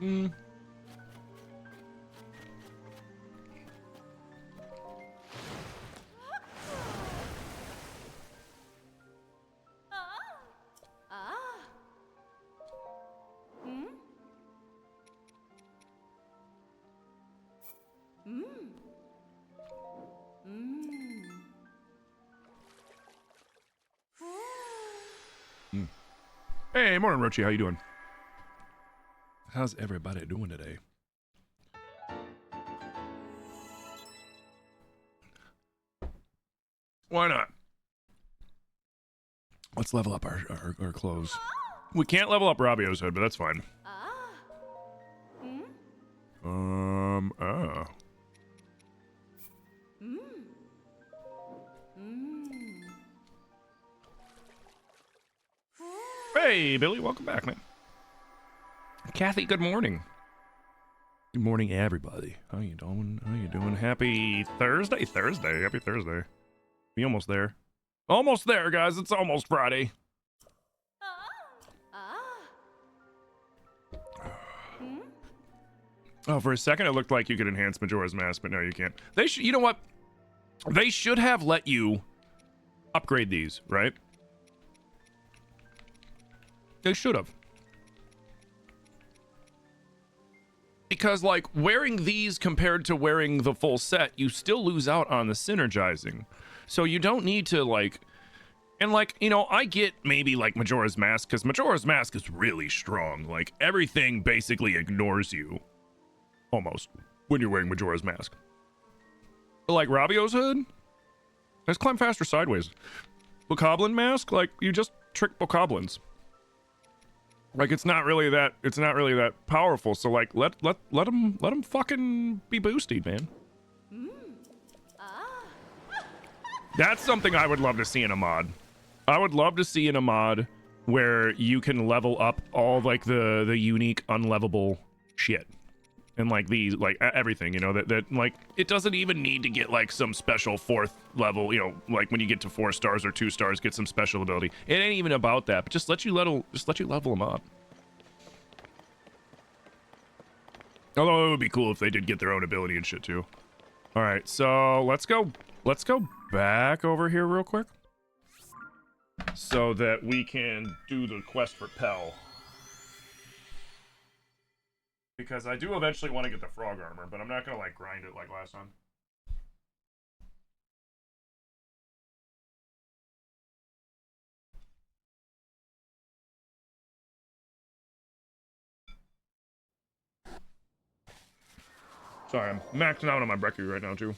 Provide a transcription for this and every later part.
Mm. Mm. Hey, morning, Rochi. How you doing? How's everybody doing today? Why not? Let's level up our clothes. We can't level up Rabio's hood, but that's fine. Oh. Hey, Billy, welcome back, man. Kathy, good morning. Good morning, everybody. How you doing? How you doing? Happy Thursday? Happy Thursday. We almost there. Almost there, guys. It's almost Friday. Oh, for a second it looked like you could enhance Majora's Mask, but no, you can't. They should, you know what? They should have let you upgrade these, right? They should have. Because, like, wearing these compared to wearing the full set, you still lose out on the synergizing. So you don't need to, like... And, like, you know, I get maybe, like, Majora's Mask, because Majora's Mask is really strong. Like, everything basically ignores you. Almost. When you're wearing Majora's Mask. But, like, Rabio's hood? Let's climb faster sideways. Bokoblin Mask? Like, you just trick Bokoblins. Like, it's not really that powerful. So, like, let them fucking be boosted, man. That's something I would love to see in a mod. I would love to see in a mod where you can level up all, like, the unique unlevable shit. And, like, these, like, everything, you know, that, like, it doesn't even need to get, like, some special 4th level, you know, like, when you get to 4 stars or 2 stars, get some special ability. It ain't even about that, but just let you level them up. Although it would be cool if they did get their own ability and shit, too. Alright, so let's go back over here real quick. So that we can do the quest for Pell. Because I do eventually want to get the frog armor, but I'm not gonna, like, grind it like last time. Sorry, I'm maxing out on my brekkie right now, too.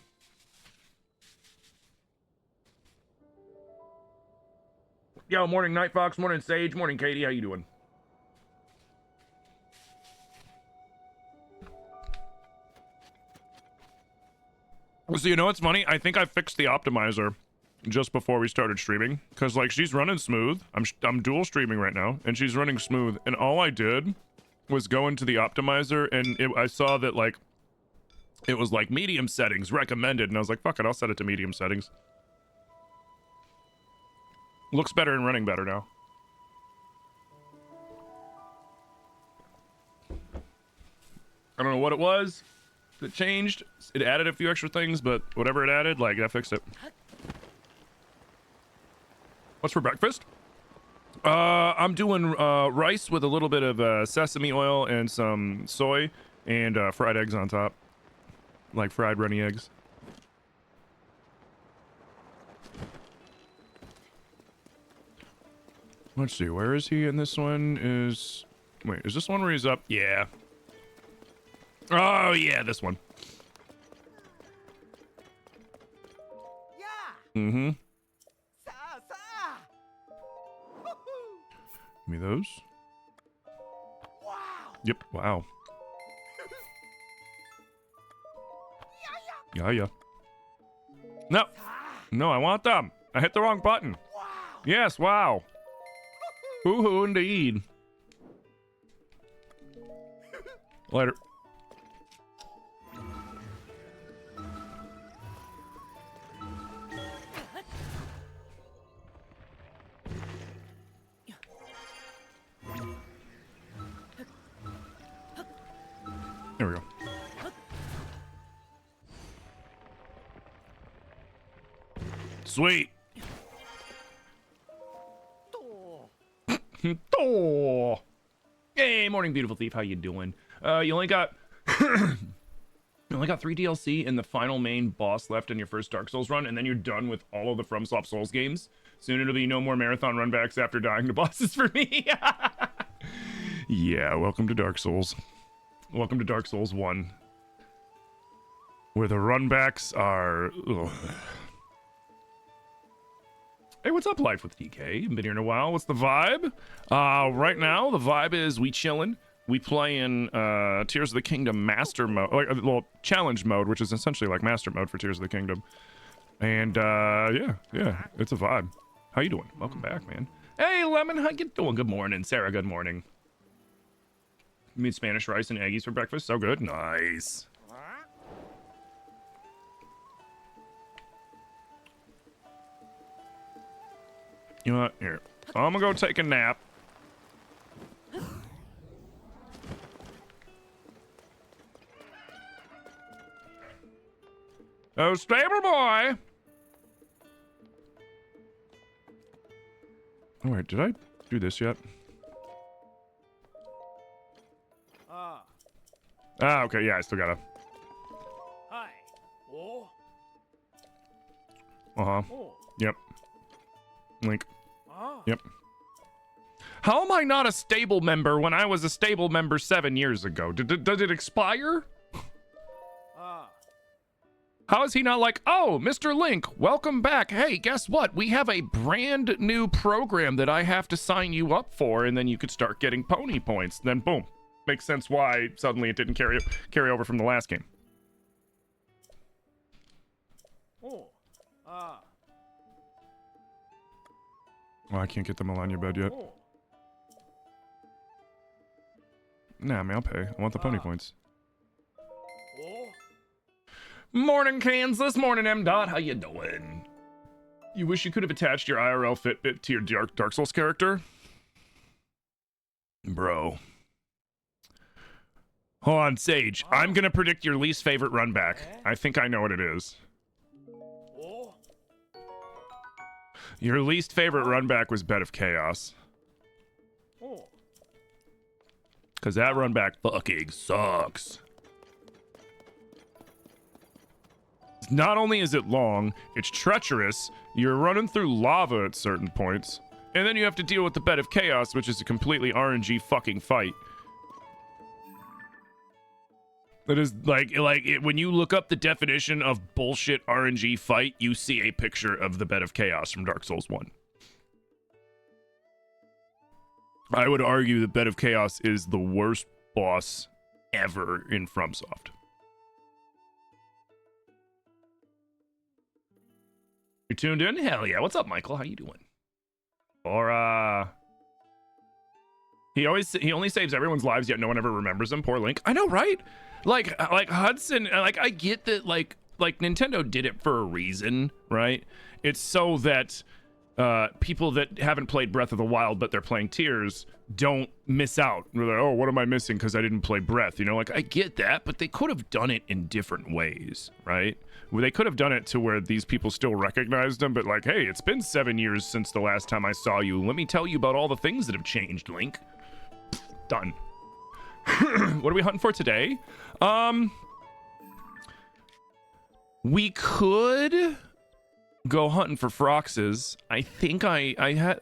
Yo, morning Night Fox, morning Sage, morning Katie, how you doing? So, you know what's funny? I think I fixed the optimizer just before we started streaming. Because, like, she's running smooth. I'm dual streaming right now, and she's running smooth. And all I did was go into the optimizer, and I saw that, like, it was, like, medium settings recommended. And I was like, fuck it, I'll set it to medium settings. Looks better and running better now. I don't know what it was that changed. It added a few extra things, but whatever it added, like, I fixed it. What's for breakfast? I'm doing rice with a little bit of sesame oil and some soy and fried eggs on top. Like fried runny eggs. Let's see, where is he in this one? Wait, is this one where he's up? Yeah. Oh, yeah, this one. Mm-hmm. Give me those. Wow. Yep, wow. Yeah. No. No, I want them. I hit the wrong button. Wow. Yes, wow. Hoo-hoo indeed. Later. There we go. Sweet. Oh. Hey, morning, beautiful thief. How you doing? You only got you only got 3 DLC and the final main boss left in your first Dark Souls run, and then you're done with all of the FromSoft Souls games. Soon it'll be no more marathon runbacks after dying to bosses for me. Yeah, welcome to Dark Souls. Welcome to Dark Souls 1. Where the runbacks are... Ugh. Hey, what's up, Life with DK? Been here in a while. What's the vibe? Right now, the vibe is we chillin'. We play in Tears of the Kingdom Master Mode, well, Challenge Mode, which is essentially like Master Mode for Tears of the Kingdom. And yeah, it's a vibe. How you doing? Welcome back, man. Hey, Lemon, how you doing? Good morning. Sarah, good morning. You made Spanish rice and eggies for breakfast? So good. Nice. You know what? Here. I'm gonna go take a nap. Oh, stable boy! Oh, wait, did I do this yet? Ah, okay, yeah, I still gotta. Hi. Oh. Uh-huh. Oh. Yep. Link. Ah. Yep. How am I not a stable member when I was a stable member 7 years ago? Did it expire? Ah. How is he not like, oh, Mr. Link, welcome back. Hey, guess what? We have a brand new program that I have to sign you up for, and then you could start getting pony points. Then boom. Makes sense why suddenly it didn't carry over from the last game. Oh. Ah. Oh, I can't get the Melania bed yet. Oh. Nah, man, I'll pay. I want the pony points. Oh. Morning, Kansas. Morning, M. Dot. How you doing? You wish you could have attached your IRL Fitbit to your Dark Souls character? Bro. Hold on, Sage. I'm gonna predict your least favorite run back. I think I know what it is. Oh. Your least favorite run back was Bed of Chaos. Oh. Because that run back fucking sucks. Not only is it long, it's treacherous, you're running through lava at certain points, and then you have to deal with the Bed of Chaos, which is a completely RNG fucking fight. It is when you look up the definition of bullshit RNG fight, you see a picture of the Bed of Chaos from Dark Souls 1. I would argue that Bed of Chaos is the worst boss ever in FromSoft. You tuned in? Hell yeah. What's up, Michael? How you doing? Or, he only saves everyone's lives, yet no one ever remembers him. Poor Link. I know, right? Like Hudson, like I get that like Nintendo did it for a reason, right? It's so that people that haven't played Breath of the Wild but they're playing Tears don't miss out. They're like, oh, what am I missing because I didn't play Breath? You know, like I get that, but they could have done it in different ways, right? Well, they could have done it to where these people still recognized them, but like, hey, it's been 7 years since the last time I saw you. Let me tell you about all the things that have changed, Link. Done. What are we hunting for today? We could go hunting for Froxes. I think I had...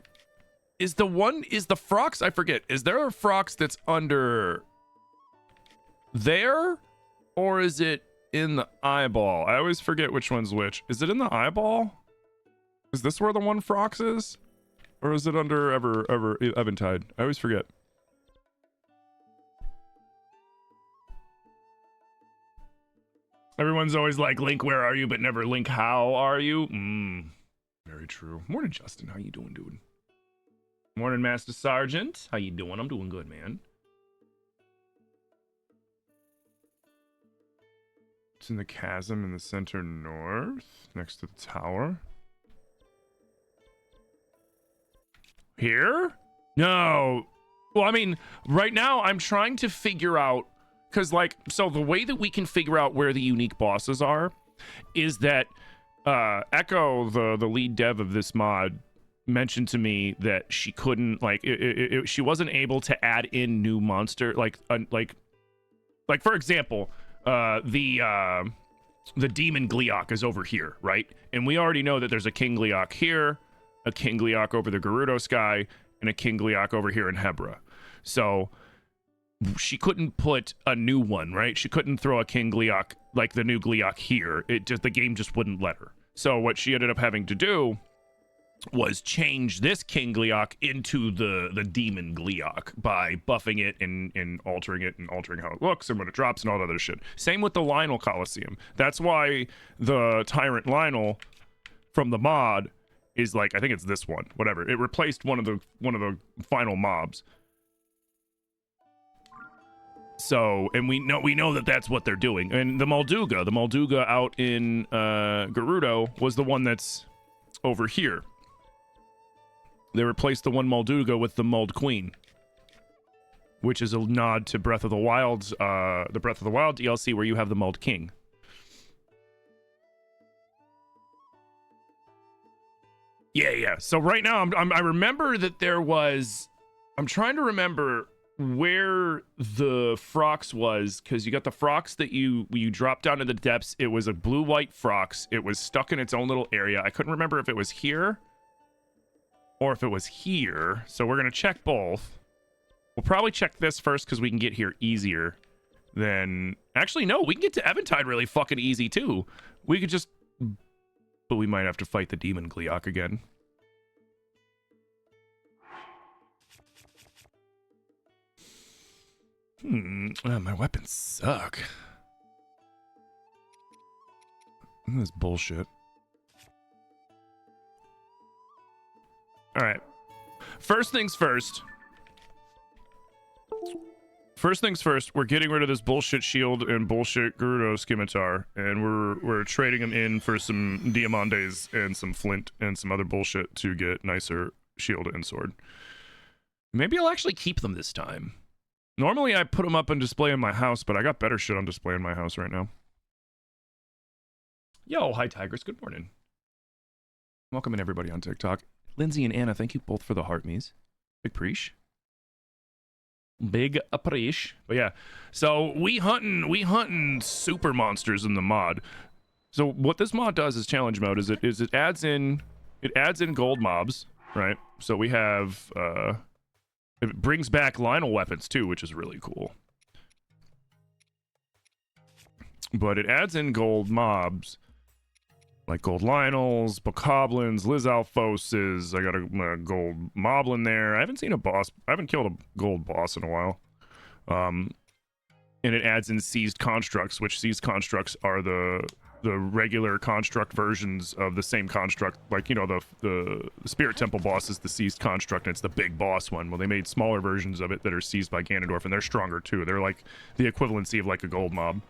Is the Frox? I forget. Is there a Frox that's under there? Or is it in the eyeball? I always forget which one's which. Is it in the eyeball? Is this where the one Frox is? Or is it under Eventide? I always forget. Everyone's always like, Link, where are you? But never Link, how are you? Very true. Morning, Justin. How you doing, dude? Morning, Master Sergeant. How you doing? I'm doing good, man. It's in the chasm in the center north, next to the tower. Here? No. Well, I mean, right now I'm trying to figure out because like, so the way that we can figure out where the unique bosses are is that Echo, the lead dev of this mod, mentioned to me that she couldn't like she wasn't able to add in new monster like for example the demon Gleeok is over here, right? And we already know that there's a King Gleeok here, a King Gleeok over the Gerudo Sky, and a King Gleeok over here in Hebra. So she couldn't put a new one, right? She couldn't throw a King Gleeok like the new Gleeok here. It just, the game just wouldn't let her. So what she ended up having to do was change this King Gleeok into the demon Gleeok by buffing it and altering it and altering how it looks and what it drops and all that other shit. Same with the Lionel Coliseum. That's why the Tyrant Lionel from the mod is like, I think it's this one, whatever. It replaced one of the final mobs. So, and we know that that's what they're doing. And the Molduga out in Gerudo was the one that's over here. They replaced the one Molduga with the Mold Queen, which is a nod to Breath of the Wild's the Breath of the Wild DLC where you have the Mold King. Yeah. So right now I remember that there was, I'm trying to remember where the Frox was, because you got the Frox that you drop down to the depths. It was a blue-white Frox. It was stuck in its own little area. I couldn't remember if it was here or if it was here. So we're gonna check both. We'll probably check this first because we can get here easier than, actually no, we can get to Eventide really fucking easy too. We could just, but we might have to fight the demon Gleeok again. My weapons suck. This is bullshit. All right. First things first. We're getting rid of this bullshit shield and bullshit Gerudo scimitar, and we're trading them in for some Diamantes and some flint and some other bullshit to get nicer shield and sword. Maybe I'll actually keep them this time. Normally I put them up on display in my house, but I got better shit on display in my house right now. Yo, hi Tigers, good morning. Welcome in everybody on TikTok. Lindsay and Anna, thank you both for the heart me's. Big preach. Big appreciation. But yeah, so we hunting super monsters in the mod. So what this mod does is challenge mode is it adds in gold mobs, right? So we have it brings back Lionel weapons too, which is really cool. But it adds in gold mobs like gold Lionels, Bokoblins, Lizalfoses. I got a gold Moblin there. I haven't seen a boss. I haven't killed a gold boss in a while. And it adds in seized constructs, which seized constructs are the regular construct versions of the same construct. Like, you know, the Spirit Temple boss is the seized construct, and it's the big boss one. Well, they made smaller versions of it that are seized by Ganondorf, and they're stronger too. They're like the equivalency of like a gold mob.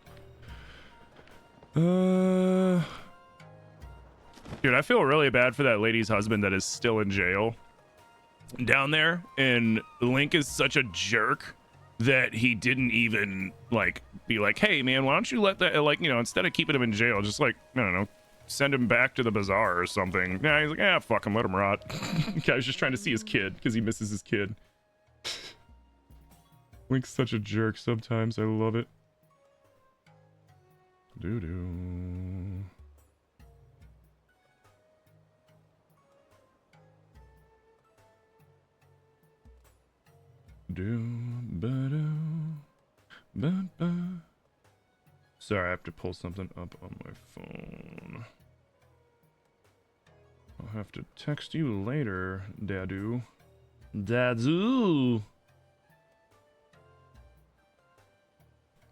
Dude, I feel really bad for that lady's husband that is still in jail down there, and Link is such a jerk that he didn't even like be like, hey man, why don't you let that, like, you know, instead of keeping him in jail, just like, I don't know, send him back to the bazaar or something. Nah, he's like, fuck him, let him rot. Guy's just trying to see his kid because he misses his kid. Link's such a jerk sometimes. I love it. Doo-doo. Sorry, I have to pull something up on my phone. I'll have to text you later, Dadu. Dadu!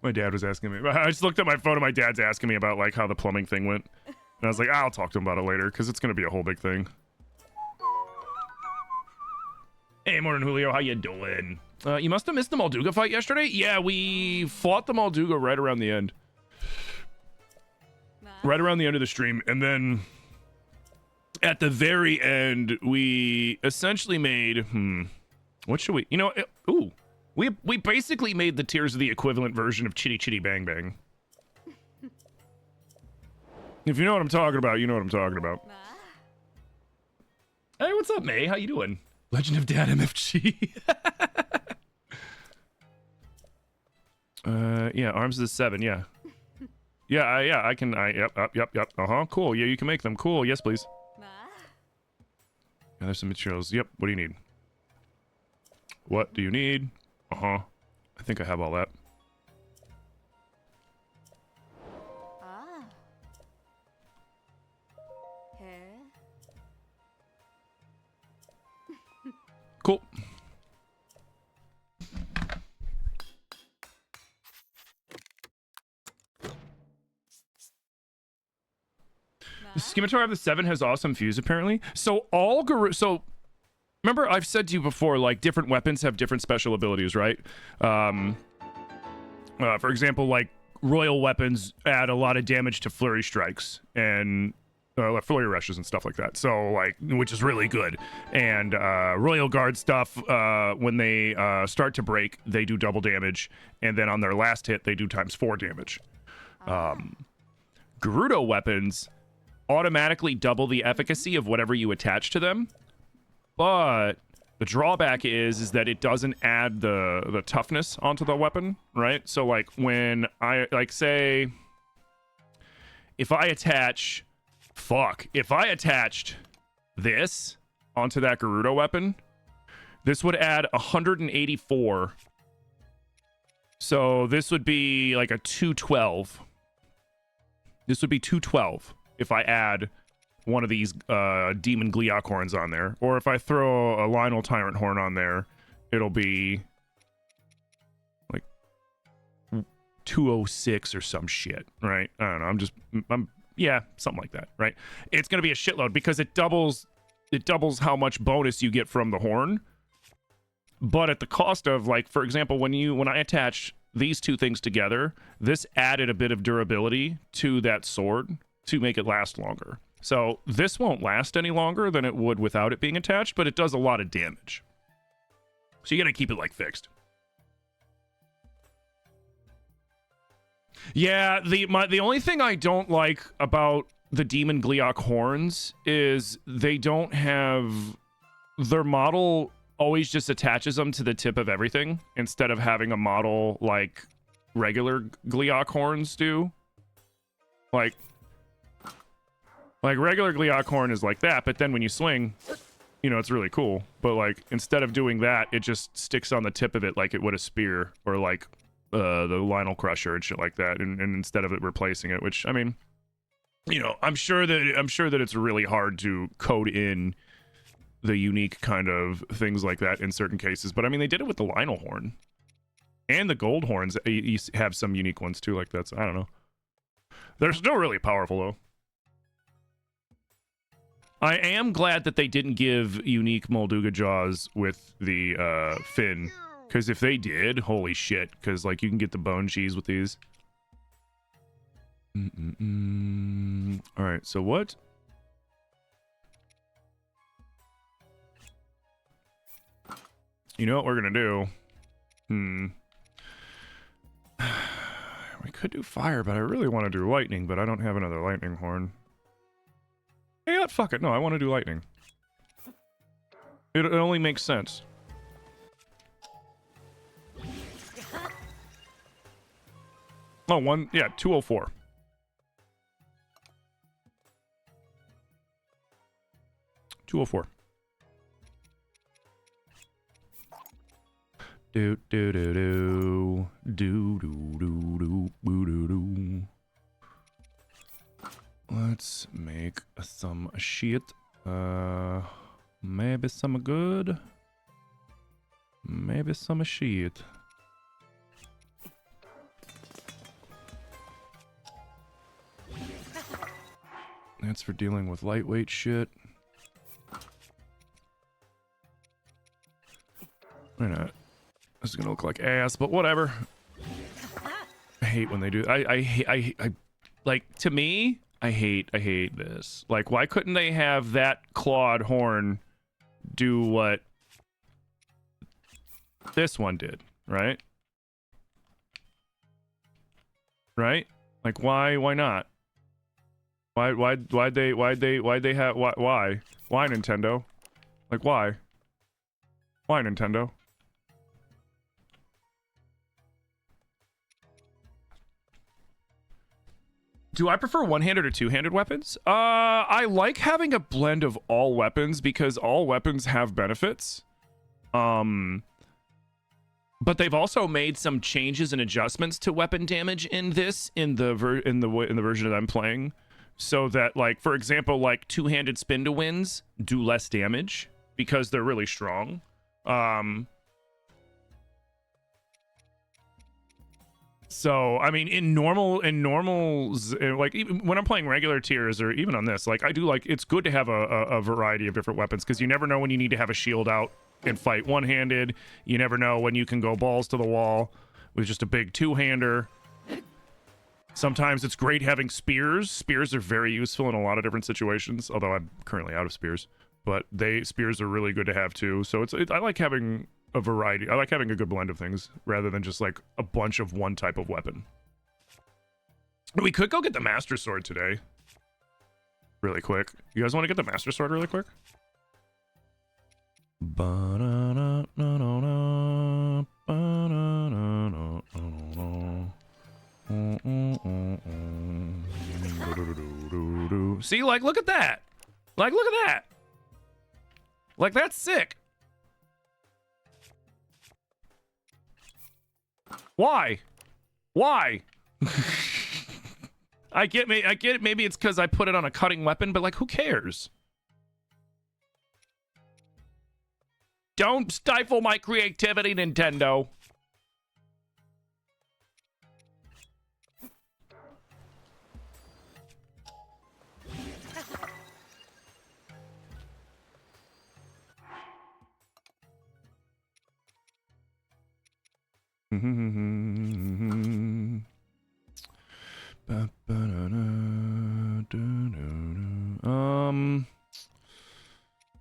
My dad was asking me. I just looked at my phone and my dad's asking me about like how the plumbing thing went. And I was like, I'll talk to him about it later because it's going to be a whole big thing. Hey, morning, Julio. How you doing? You must have missed the Molduga fight yesterday? Yeah, we fought the Molduga right around the end. Right around the end of the stream. And then at the very end, we essentially made... What should we... You know... ooh. We basically made the Tears of the equivalent version of Chitty Chitty Bang Bang. If you know what I'm talking about, you know what I'm talking about. Hey, what's up, May? How you doing? Legend of Dad MFG. Yeah, arms is a 7, yeah. Yeah, I can, yep. Cool, yeah, you can make them. Cool, yes, please. Yeah, there's some materials. Yep, what do you need? What do you need? I think I have all that. Cool. The Scimitar of the 7 has awesome fuse, apparently. So so remember I've said to you before, like, different weapons have different special abilities, right? For example, like, royal weapons add a lot of damage to flurry strikes and flurry rushes and stuff like that. So, like, which is really good. And royal guard stuff, when they start to break, they do double damage, and then on their last hit, they do ×4 damage. Gerudo weapons automatically double the efficacy of whatever you attach to them, but the drawback is that it doesn't add the toughness onto the weapon, right? So, like, when I, like, say, if I attached this onto that Gerudo weapon, this would add 184. So this would be like a 212. This would be 212 if I add one of these Demon Gleeok horns on there. Or if I throw a Lionel Tyrant horn on there, it'll be like 206 or some shit, right? I don't know. Yeah, something like that, right? It's going to be a shitload because it doubles how much bonus you get from the horn. But at the cost of, like, for example, when I attach these two things together, this added a bit of durability to that sword to make it last longer. So this won't last any longer than it would without it being attached, but it does a lot of damage. So you got to keep it, like, fixed. Yeah, the only thing I don't like about the Demon Gleeok horns is they don't have... Their model always just attaches them to the tip of everything instead of having a model like regular Gleeok horns do. Like regular Gleeok horn is like that, but then when you swing, you know, it's really cool. But, like, instead of doing that, it just sticks on the tip of it like it would a spear or like the Lionel Crusher and shit like that, and instead of it replacing it, which, I mean, you know, I'm sure that it's really hard to code in the unique kind of things like that in certain cases, but I mean, they did it with the Lionel horn and the gold horns. You have some unique ones too, like that. So I don't know. They're still really powerful though. I am glad that they didn't give unique Molduga jaws with the fin. Because if they did, holy shit. Because, like, you can get the bone cheese with these. Alright, so what? You know what we're going to do? We could do fire, but I really want to do lightning, but I don't have another lightning horn. Hey, what? Fuck it. No, I want to do lightning. It only makes sense. Oh, 204. Do do do do do do do do do do. Let's make some shit. Maybe some good. Maybe some shit. That's for dealing with lightweight shit. Why not? This is gonna look like ass, but whatever. I hate when they do. I like, to me, I hate this. Like, why couldn't they have that clawed horn do what this one did? right? Right? Like why not? Why'd they have why Nintendo? Like why? Why Nintendo? Do I prefer one-handed or two-handed weapons? I like having a blend of all weapons because all weapons have benefits. But they've also made some changes and adjustments to weapon damage in the version that I'm playing, so that, like, for example, like two-handed spin to wins do less damage because they're really strong. So I mean, in normals, like even when I'm playing regular tiers or even on this, like I do like it's good to have a variety of different weapons because you never know when you need to have a shield out and fight one-handed. You never know when you can go balls to the wall with just a big two-hander. Sometimes it's great having spears. Spears are very useful in a lot of different situations, although I'm currently out of spears. But spears are really good to have too. So I like having a variety. I like having a good blend of things rather than just like a bunch of one type of weapon. We could go get the Master Sword today. Really quick. You guys want to get the Master Sword really quick? See, like, look at that. Like, look at that. Like, that's sick. Why? Why? I get it. Maybe it's because I put it on a cutting weapon, but like, who cares? Don't stifle my creativity, Nintendo.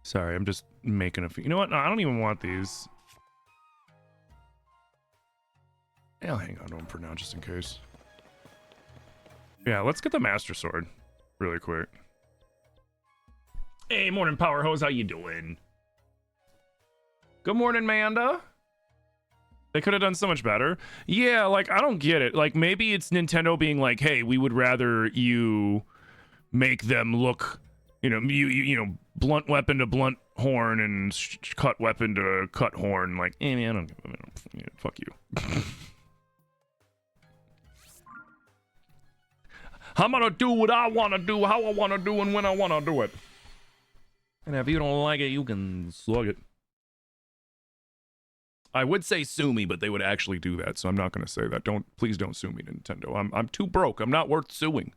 Sorry, I'm just making a few. You know what? No, I don't even want these. I'll hang on to them for now, just in case. Yeah, let's get the Master Sword really quick. Hey, morning, Power Hose. How you doing? Good morning, Manda. They could have done so much better. Yeah, like, I don't get it. Like, maybe it's Nintendo being like, hey, we would rather you make them look, you know, blunt weapon to blunt horn and cut weapon to cut horn. Like, man, I don't fuck you. I'm gonna do what I wanna do, how I wanna do, and when I wanna do it. And if you don't like it, you can slug it. I would say sue me, but they would actually do that, so I'm not gonna say that. Please don't sue me, Nintendo. I'm too broke. I'm not worth suing.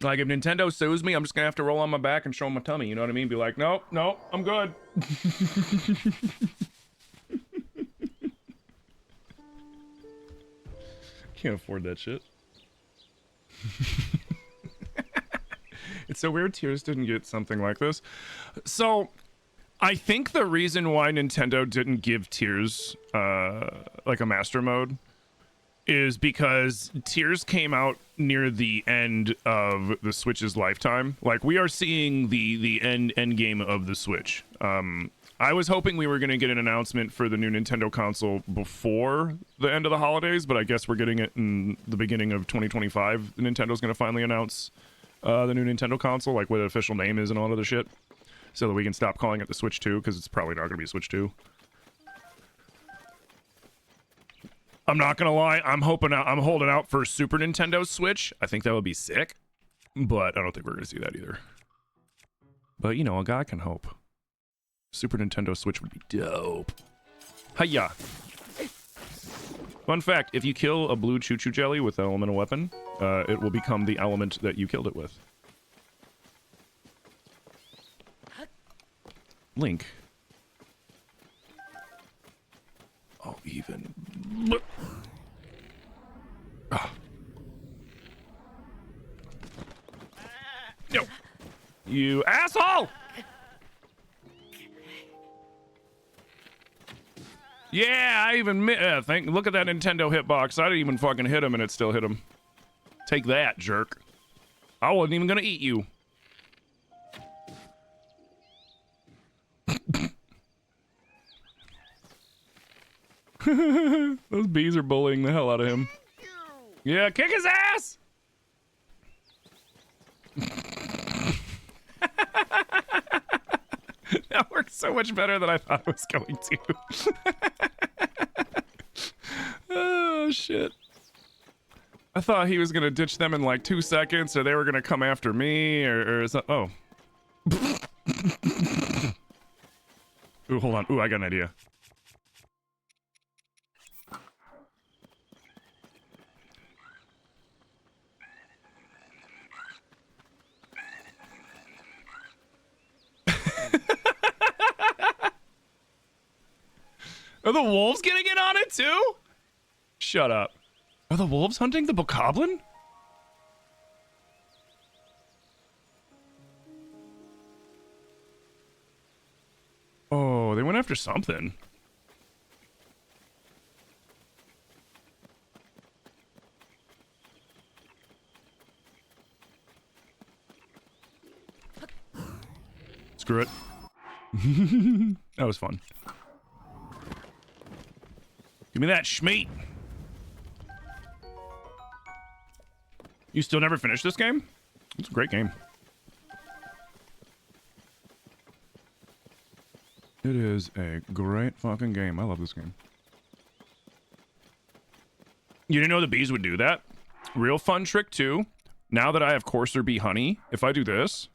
Like, if Nintendo sues me, I'm just gonna have to roll on my back and show them my tummy, you know what I mean? Be like, nope, I'm good. Can't afford that shit. It's so weird Tears didn't get something like this. So, I think the reason why Nintendo didn't give Tears, like a master mode is because Tears came out near the end of the Switch's lifetime. Like, we are seeing the end game of the Switch. I was hoping we were going to get an announcement for the new Nintendo console before the end of the holidays, but I guess we're getting it in the beginning of 2025. Nintendo's going to finally announce the new Nintendo console, like what the official name is and all of the shit, so that we can stop calling it the Switch 2, because it's probably not going to be Switch 2. I'm not gonna lie, I'm holding out for Super Nintendo Switch. I think that would be sick, but I don't think we're gonna see that either. But you know, a guy can hope. Super Nintendo Switch would be dope. Hiya! Fun fact, if you kill a blue choo-choo jelly with an elemental weapon, it will become the element that you killed it with. Link. Oh, even. Oh. No. You asshole! Yeah, I even look at that Nintendo hitbox. I didn't even fucking hit him and it still hit him. Take that, jerk. I wasn't even gonna eat you. Those bees are bullying the hell out of him. Yeah, kick his ass! That worked so much better than I thought it was going to. Oh, shit. I thought he was gonna ditch them in like 2 seconds, or they were gonna come after me, or something. Oh. Ooh, hold on. Ooh, I got an idea. Are the wolves getting in on it too? Shut up. Are the wolves hunting the bokoblin? Oh, they went after something. Screw it. That was fun. Give me that schmeat. You still never finished this game? It's a great game. It is a great fucking game. I love this game. You didn't know the bees would do that? Real fun trick too. Now that I have coarser bee honey, if I do this,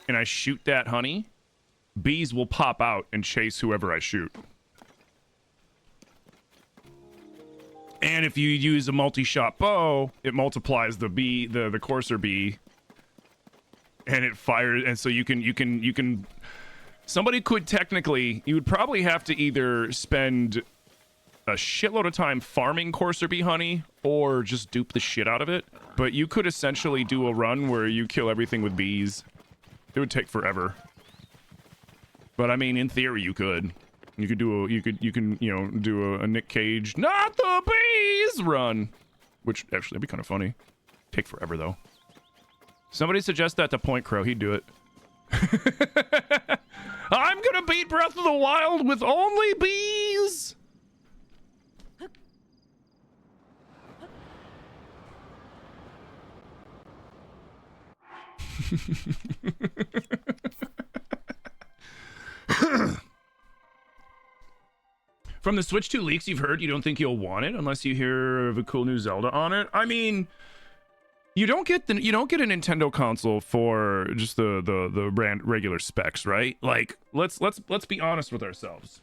and I shoot that honey, bees will pop out and chase whoever I shoot. And if you use a multi-shot bow, it multiplies the bee, the coarser bee, and it fires. And so you can. Somebody could technically, you would probably have to either spend a shitload of time farming coarser bee honey or just dupe the shit out of it. But you could essentially do a run where you kill everything with bees. It would take forever. But I mean, in theory, you could. You could do a, you can, you know, do a Nick Cage, not the bees run. Which actually, that'd be kind of funny. Take forever, though. Somebody suggest that to Point Crow. He'd do it. I'm gonna beat Breath of the Wild with only bees! From the Switch 2 leaks you've heard, you don't think you'll want it unless you hear of a cool new Zelda on it. I mean, you don't get a Nintendo console for just the regular specs, right? Like, let's be honest with ourselves.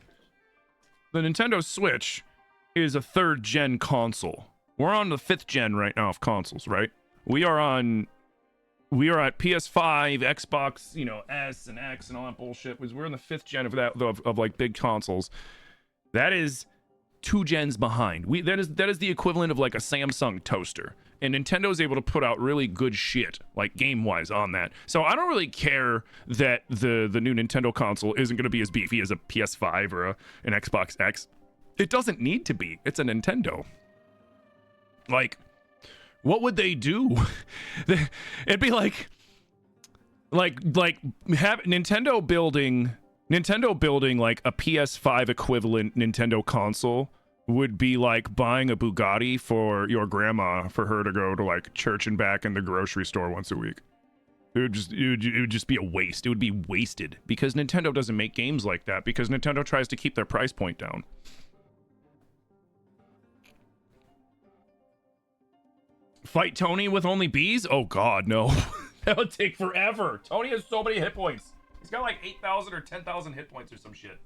The Nintendo Switch is a 3rd gen console. We're on the 5th gen right now of consoles, right? We are at PS5, Xbox, you know, S and X and all that bullshit. We're in the 5th gen of that of like big consoles. That is 2 gens behind. That is the equivalent of like a Samsung toaster. And Nintendo's able to put out really good shit, like game-wise, on that. So I don't really care that the new Nintendo console isn't going to be as beefy as a PS5 or an Xbox X. It doesn't need to be. It's a Nintendo. Like, what would they do? It'd be like have Nintendo building like a PS5 equivalent Nintendo console would be like buying a Bugatti for your grandma for her to go to like church and back in the grocery store once a week. It would just be a waste. It would be wasted because Nintendo doesn't make games like that because Nintendo tries to keep their price point down. Fight Tony with only bees? Oh god, no. That would take forever. Tony has so many hit points. He's got like 8,000 or 10,000 hit points or some shit.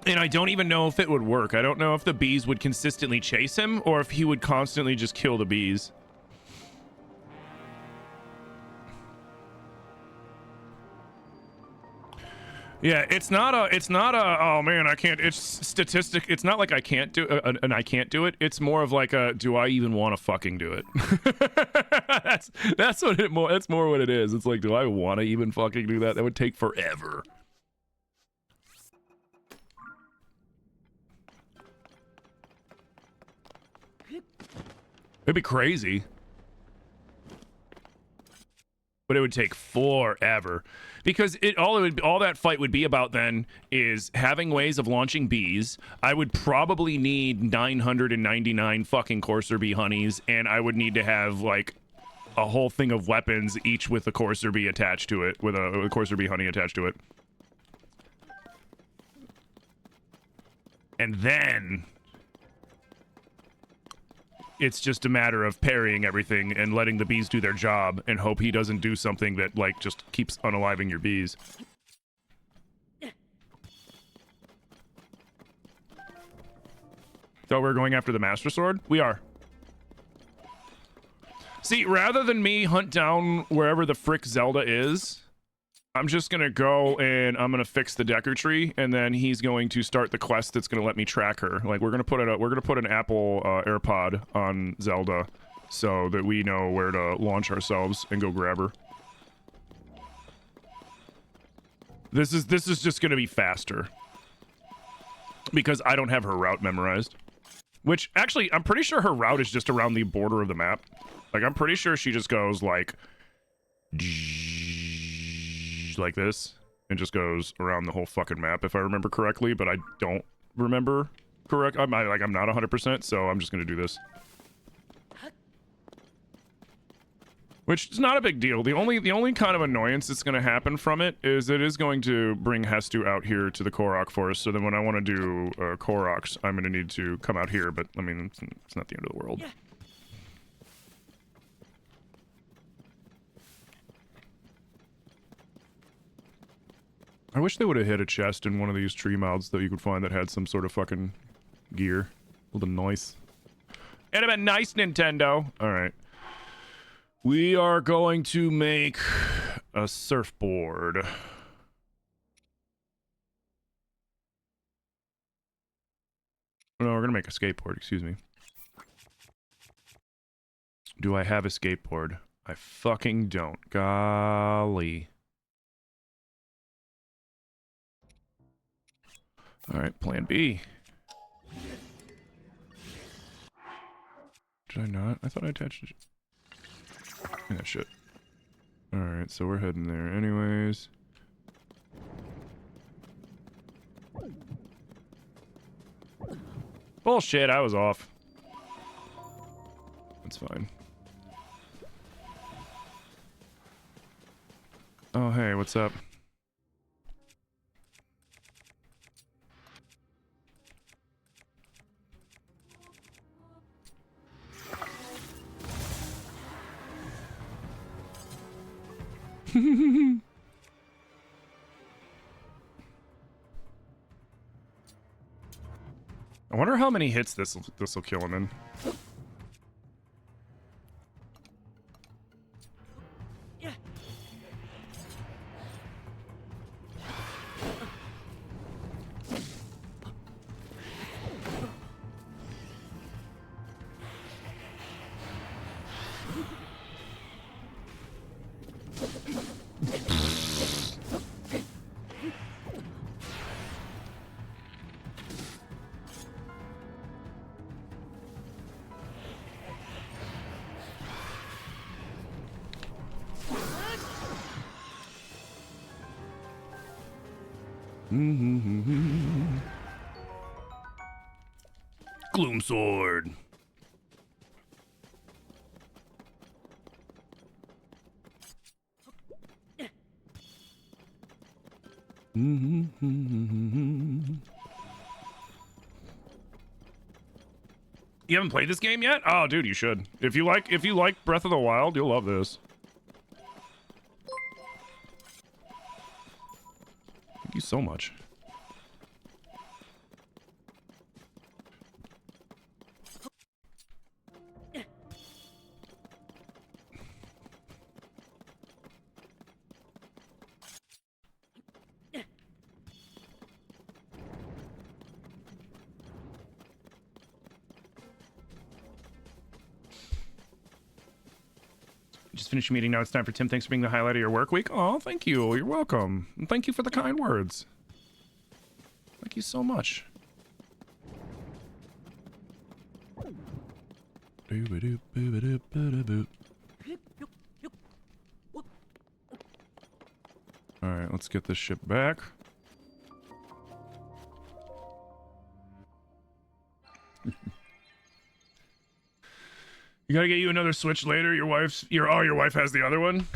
And I don't even know if it would work. I don't know if the bees would consistently chase him or if he would constantly just kill the bees. Yeah, it's not a, oh man, I can't, it's statistic. It's not like I can't do and I can't do it. It's more of like a, do I even want to fucking do it? That's what it more, that's more what it is. It's like, do I want to even fucking do that? That would take forever. It'd be crazy. But it would take forever. Because all that fight would be about then is having ways of launching bees. I would probably need 999 fucking Courser bee honeys, and I would need to have like a whole thing of weapons, each with a Courser bee attached to it, with a Courser bee honey attached to it. And then it's just a matter of parrying everything and letting the bees do their job and hope he doesn't do something that, like, just keeps unaliving your bees. So we're going after the Master Sword? We are. See, rather than me hunt down wherever the frick Zelda is, I'm just gonna go and I'm gonna fix the Decker Tree, and then he's going to start the quest that's gonna let me track her. Like, we're gonna put an Apple AirPod on Zelda, so that we know where to launch ourselves and go grab her. This is just gonna be faster because I don't have her route memorized. Which actually, I'm pretty sure her route is just around the border of the map. Like, I'm pretty sure she just goes like this and just goes around the whole fucking map if I remember correctly, but I don't remember correct. I'm not 100%, so I'm just gonna do this, which is not a big deal. The only kind of annoyance that's gonna happen from it is it is going to bring Hestu out here to the Korok Forest. So then when I want to do Koroks, I'm gonna need to come out here. But I mean, it's not the end of the world. Yeah. I wish they would have hit a chest in one of these tree mouths that you could find that had some sort of fucking gear. A little nice. It'd have been nice, Nintendo. Alright. We are going to make a surfboard. No, we're gonna make a skateboard, excuse me. Do I have a skateboard? I fucking don't. Golly. Alright, plan B. Did I not? I thought I attached it. Yeah, shit. Alright, so we're heading there anyways. Bullshit, I was off. That's fine. Oh, hey, what's up? I wonder how many hits this'll kill him in. Gloom Sword. You haven't played this game yet? Oh, dude, you should. If you like Breath of the Wild, you'll love this. Thank you so much. Just finished your meeting. Now it's time for Tim. Thanks for being the highlight of your work week. Oh, thank you. You're welcome. And thank you for the kind words. Thank you so much. Alright, let's get this ship back. You gotta get you another Switch later. Your wife has the other one.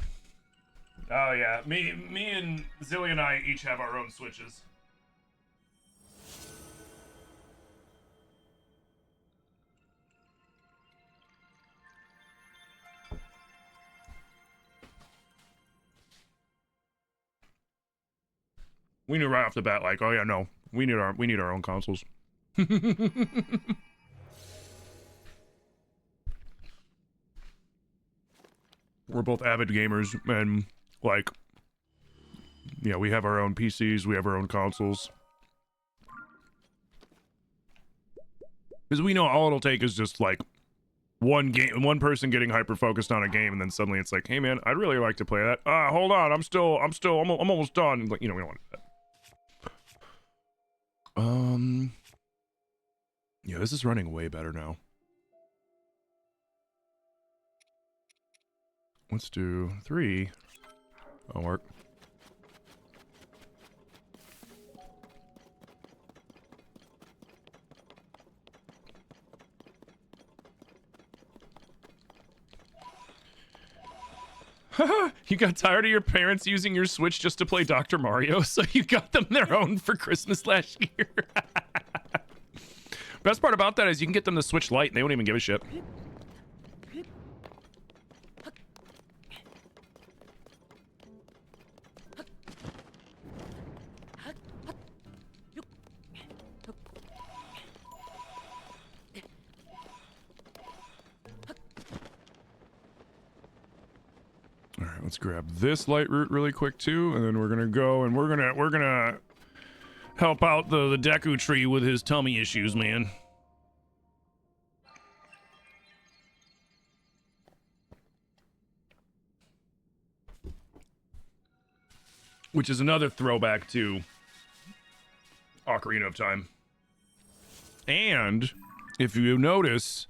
Oh yeah, me and Zilly and I each have our own Switches. We knew right off the bat, like, oh yeah, no, we need our own consoles. We're both avid gamers, and like, yeah, we have our own PCs, we have our own consoles. Because we know all it'll take is just like one person getting hyper focused on a game, and then suddenly it's like, hey man, I'd really like to play that. Hold on, I'm almost done. Like, you know, we don't want to do that. Yeah, this is running way better now. Let's do 3. That'll work. You got tired of your parents using your Switch just to play Dr. Mario, so you got them their own for Christmas last year. Best part about that is you can get them the Switch Lite and they won't even give a shit. Alright, let's grab this light route really quick too, and then we're gonna go and we're gonna help out the Deku Tree with his tummy issues, man. Which is another throwback to Ocarina of Time. And if you notice,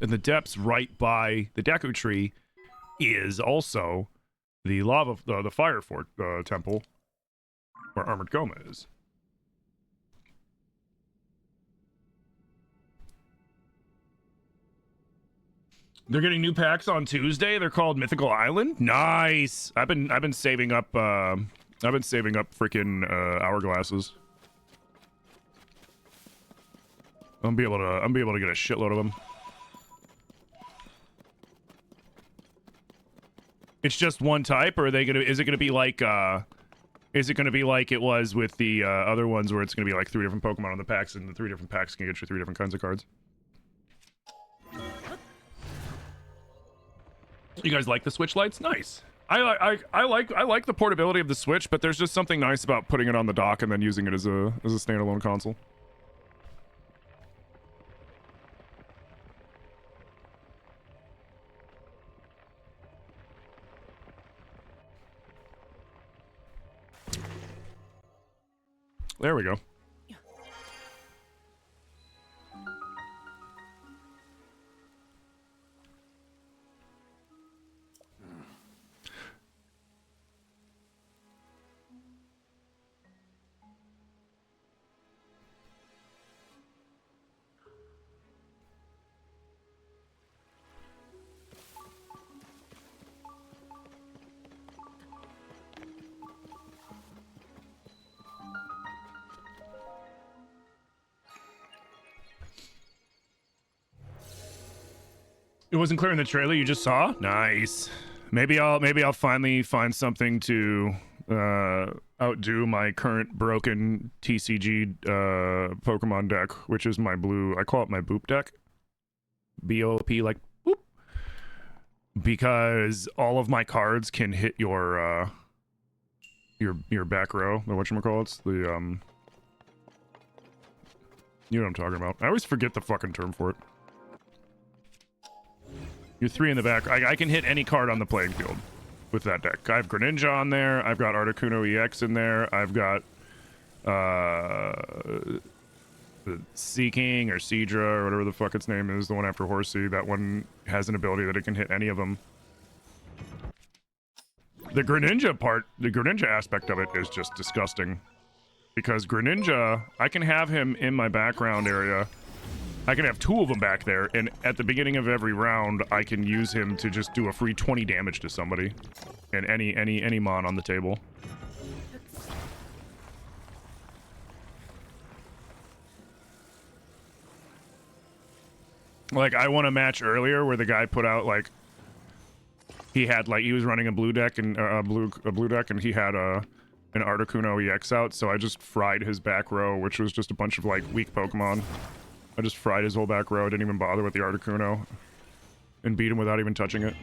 in the depths right by the Deku Tree is also the the fire fort temple where Armored Goma is. They're getting new packs on Tuesday. They're called Mythical Island. Nice. I've been saving up freaking hourglasses. I'm be able to get a shitload of them. It's just one type, or are they gonna? Is it gonna be like? Is it gonna be like it was with the other ones, where it's gonna be like 3 different Pokemon on the packs, and the 3 different packs can get you 3 different kinds of cards? You guys like the Switch lights? Nice. I like the portability of the Switch, but there's just something nice about putting it on the dock and then using it as a standalone console. There we go. It wasn't clear in the trailer you just saw? Nice. Maybe I'll finally find something to outdo my current broken TCG Pokemon deck, which is my blue, I call it my boop deck. B-O-P, like boop. Because all of my cards can hit your back row, or whatchamacallits, the you know what I'm talking about. I always forget the fucking term for it. You're 3 in the back. I can hit any card on the playing field with that deck. I have Greninja on there. I've got Articuno EX in there. I've got the Seaking or Seadra or whatever the fuck its name is, the one after Horsey. That one has an ability that it can hit any of them. The Greninja aspect of it is just disgusting. Because Greninja, I can have him in my background area. I can have 2 of them back there, and at the beginning of every round, I can use him to just do a free 20 damage to somebody. And any mon on the table. Like, I won a match earlier where the guy put out, like, he was running a blue deck and a blue deck, and he had an Articuno EX out, so I just fried his back row, which was just a bunch of, like, weak Pokemon. I just fried his whole back row. I didn't even bother with the Articuno. And beat him without even touching it.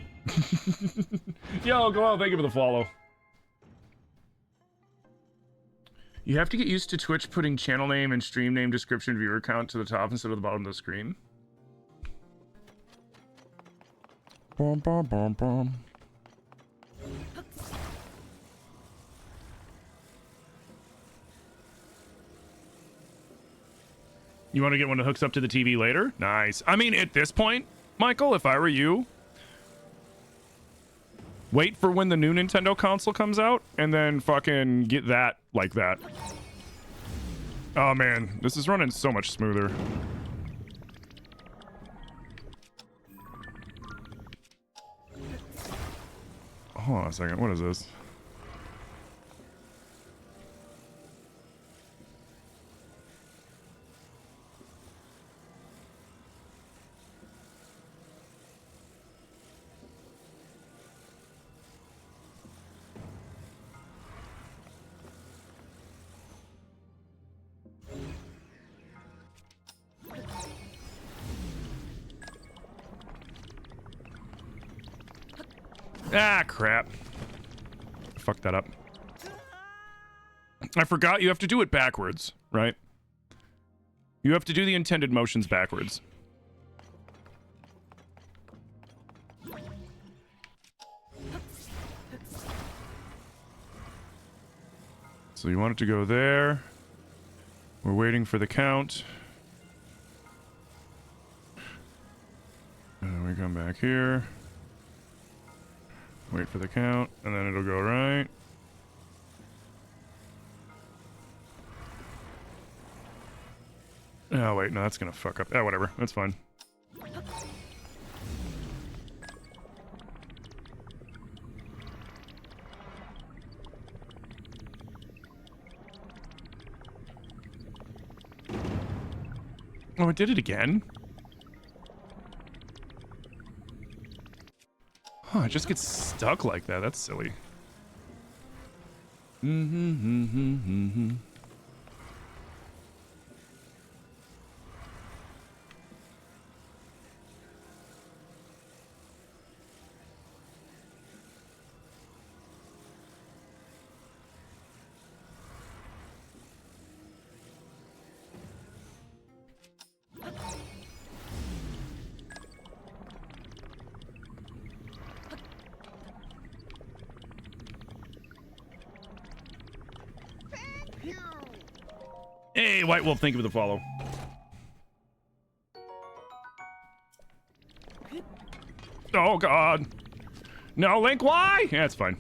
Yo, go out. Thank you for the follow. You have to get used to Twitch putting channel name and stream name description viewer count to the top instead of the bottom of the screen. Bum, bum, bum, bum. You want to get one that hooks up to the TV later? Nice. I mean, at this point, Michael, if I were you, wait for when the new Nintendo console comes out, and then fucking get that like that. Oh man, this is running so much smoother. Hold on a second, what is this? Ah, crap. Fucked that up. I forgot you have to do it backwards, right? You have to do the intended motions backwards. So you want it to go there. We're waiting for the count. And then we come back here. Wait for the count, and then it'll go right. Oh, wait, no, that's gonna fuck up. Yeah, whatever, that's fine. Oh, it did it again? Huh, it just gets stuck like that. That's silly. Hey, White Wolf, thank you for the follow. Oh, God. No, Link, why? Yeah, it's fine.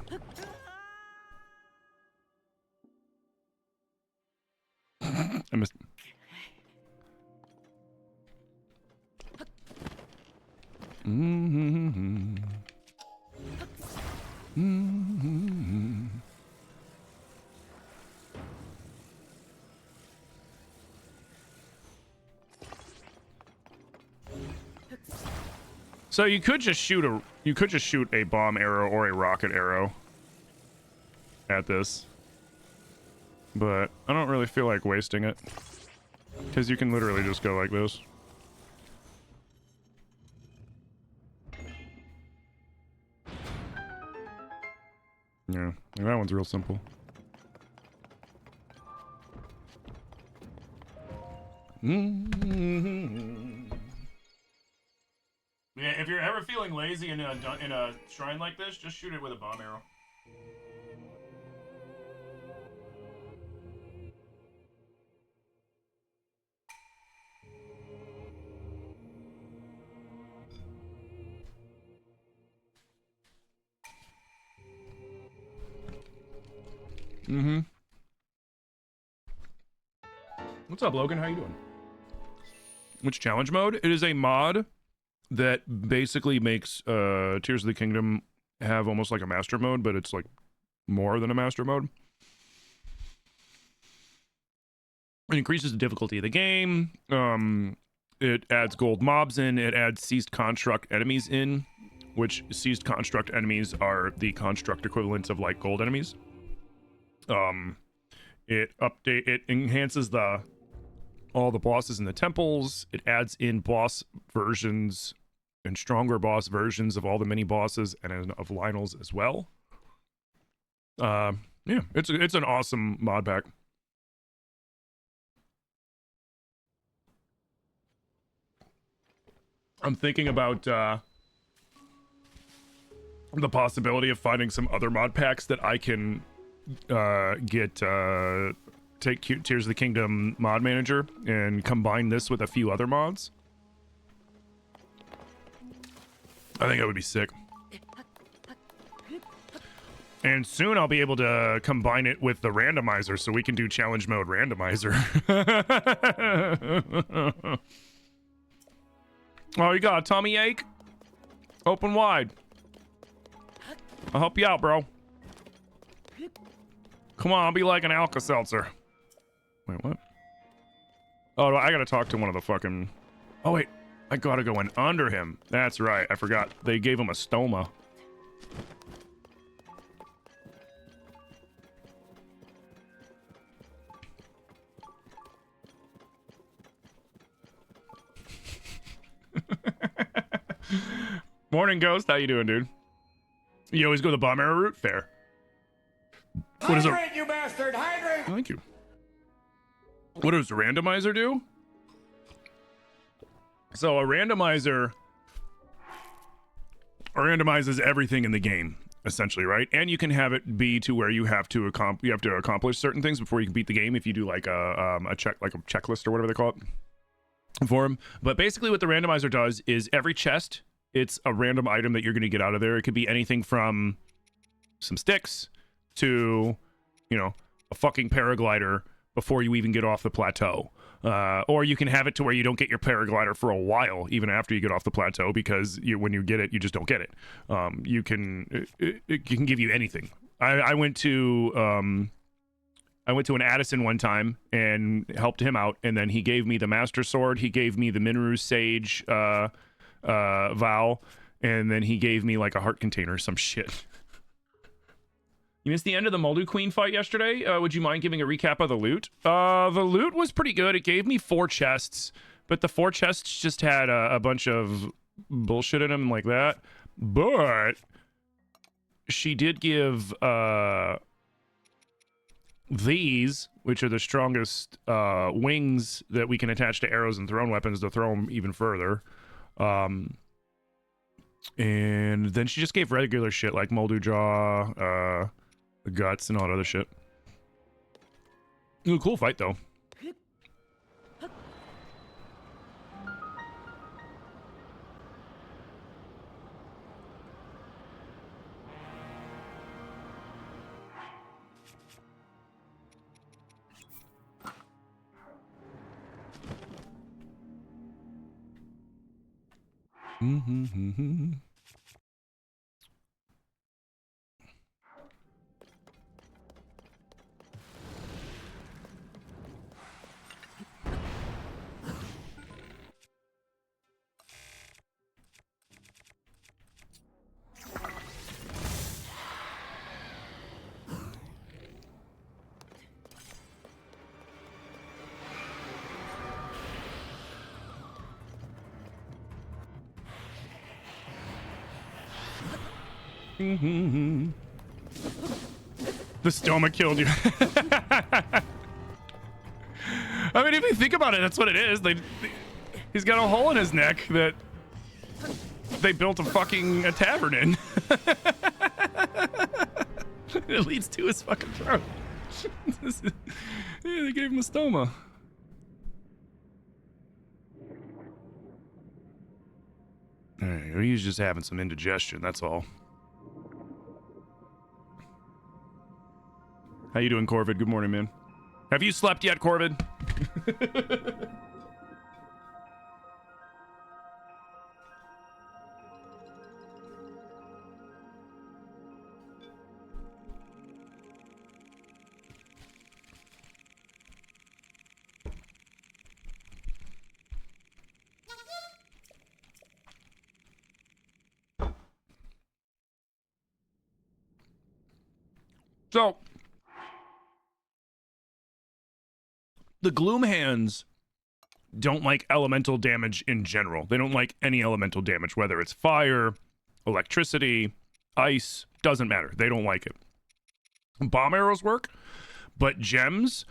I missed. So you could just shoot a bomb arrow or a rocket arrow at this. But I don't really feel like wasting it. Because you can literally just go like this. Yeah, that one's real simple. Yeah, if you're ever feeling lazy in a shrine like this, just shoot it with a bomb arrow. Mm-hmm. What's up, Logan? How you doing? Which challenge mode? It is a mod that basically makes Tears of the Kingdom have almost like a master mode, but it's like more than a master mode. It increases the difficulty of the game. It adds gold mobs in. It adds seized construct enemies in, which seized construct enemies are the construct equivalents of like gold enemies. It enhances all the bosses in the temples. It adds in boss versions and stronger boss versions of all the mini bosses and of Lionel's as well. Yeah, it's an awesome mod pack. I'm thinking about the possibility of finding some other mod packs that I can take Tears of the Kingdom mod manager and combine this with a few other mods. I think that would be sick. And soon I'll be able to combine it with the randomizer so we can do challenge mode randomizer. Oh, you got a tummy ache? Open wide. I'll help you out, bro. Come on, I'll be like an Alka-Seltzer. Wait, what? Oh, I gotta talk to one of the fucking... Oh, wait. I gotta go in under him. That's right. I forgot. They gave him a stoma. Morning, Ghost. How you doing, dude? You always go the bomb arrow route? Fair. What is it? Hydrate, you bastard! Hydrate! Thank you. What does the randomizer do? So a randomizer randomizes everything in the game, essentially, right? And you can have it be to where you have to accomplish certain things before you can beat the game if you do like a checklist or whatever they call it for him. But basically what the randomizer does is every chest, it's a random item that you're going to get out of there. It could be anything from some sticks to, you know, a fucking paraglider before you even get off the plateau. Or you can have it to where you don't get your paraglider for a while, even after you get off the plateau, because when you get it, you just don't get it. It can give you anything. I went to an Addison one time and helped him out, and then he gave me the Master Sword, he gave me the Minru Sage Vow, and then he gave me like a heart container or some shit. You missed the end of the Moldu Queen fight yesterday. Would you mind giving a recap of the loot? The loot was pretty good. It gave me 4 chests, but the 4 chests just had a bunch of bullshit in them like that. But she did give these, which are the strongest wings that we can attach to arrows and thrown weapons to throw them even further. And then she just gave regular shit like Moldu Jaw, guts, and all that other shit. Ooh, cool fight though. The stoma killed you. I mean, if you think about it, that's what it is. He's got a hole in his neck that they built a tavern in. It leads to his fucking throat. Yeah, they gave him a stoma. Alright, he's just having some indigestion, that's all. How you doing, Corvid? Good morning, man. Have you slept yet, Corvid? So, the Gloom Hands don't like elemental damage in general. They don't like any elemental damage, whether it's fire, electricity, ice, doesn't matter. They don't like it. Bomb arrows work, but gems,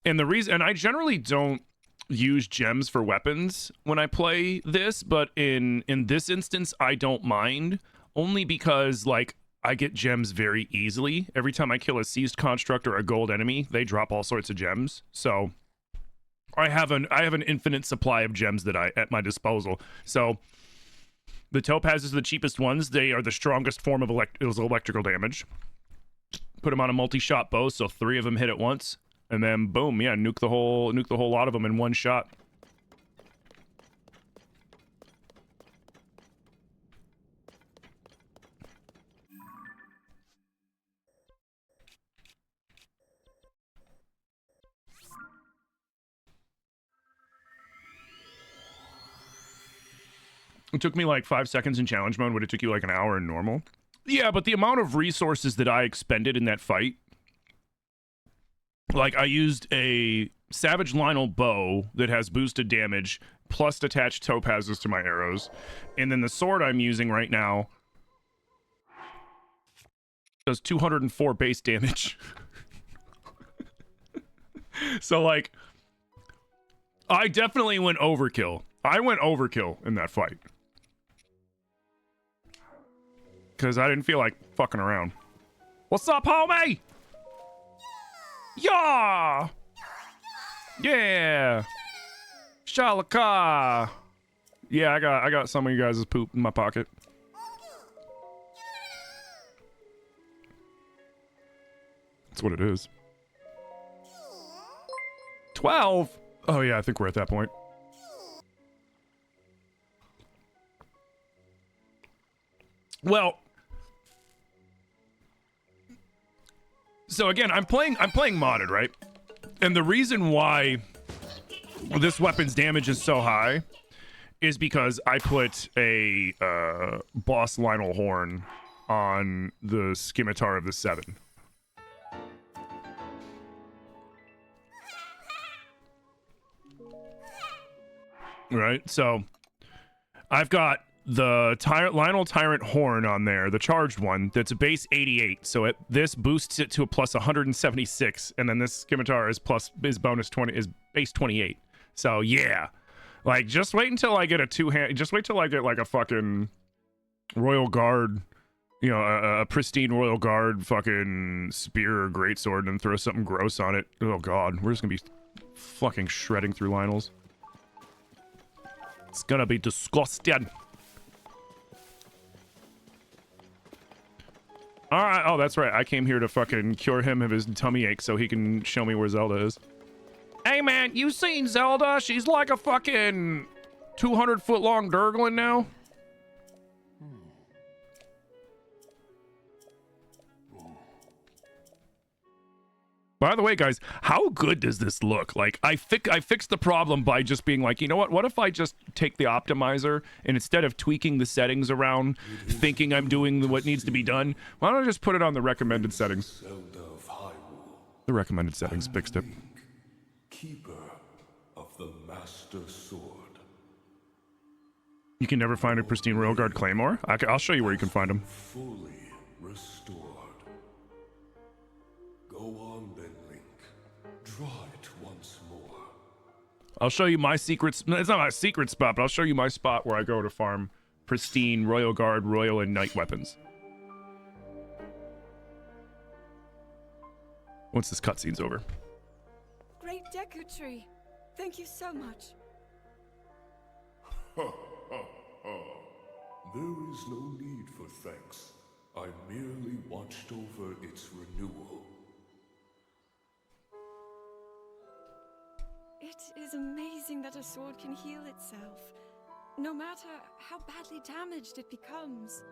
and I generally don't use gems for weapons when I play this, but in this instance, I don't mind, only because, like, I get gems very easily. Every time I kill a seized construct or a gold enemy, they drop all sorts of gems. So I have an infinite supply of gems that at my disposal. So the topazes are the cheapest ones. They are the strongest form of electrical damage. Put them on a multi-shot bow, so 3 of them hit at once, and then boom, yeah, nuke the whole lot of them in one shot. It took me like 5 seconds in challenge mode, but it took you like an hour in normal. Yeah, but the amount of resources that I expended in that fight, like I used a Savage Lionel bow that has boosted damage plus attached topazes to my arrows, and then the sword I'm using right now does 204 base damage. So like, I definitely went overkill. I went overkill in that fight. Because I didn't feel like fucking around. What's up, homie? Yeah! Yeah! Shalaka! Yeah, I got some of you guys' poop in my pocket. That's what it is. 12? Oh yeah, I think we're at that point. Well, so again, I'm playing modded, right? And the reason why this weapon's damage is so high is because I put a Boss Lionel horn on the Scimitar of the Seven. Right, so I've got the Lionel Tyrant horn on there, the charged one, that's a base 88, so this boosts it to a plus 176, and then this Scimitar is bonus 20, is base 28. So yeah, like just wait until I get a just wait till I get like a fucking Royal Guard, you know, a pristine Royal Guard fucking spear or greatsword, and throw something gross on it. Oh god, we're just gonna be fucking shredding through Lionels. It's gonna be disgusting. Alright, oh, that's right. I came here to fucking cure him of his tummy ache so he can show me where Zelda is. Hey, man, you seen Zelda? She's like a fucking 200-foot long Durglin now. By the way, guys, how good does this look? Like, I fixed the problem by just being like, you know what? What if I just take the optimizer and instead of tweaking the settings around, thinking I'm doing what needs to be done, why don't I just put it on the recommended settings? The recommended settings fixed it. Keeper of the Master Sword. You can never find a pristine Royal Guard Claymore? I'll show you where you can find them. Fully restored. Go on then, Link. Draw it once more. I'll show you my secret. It's not my secret spot, but I'll show you my spot where I go to farm pristine Royal Guard, Royal, and Knight weapons. Once this cutscene's over. Great Deku Tree. Thank you so much. There is no need for thanks. I merely watched over its renewal. It is amazing that a sword can heal itself, no matter how badly damaged it becomes.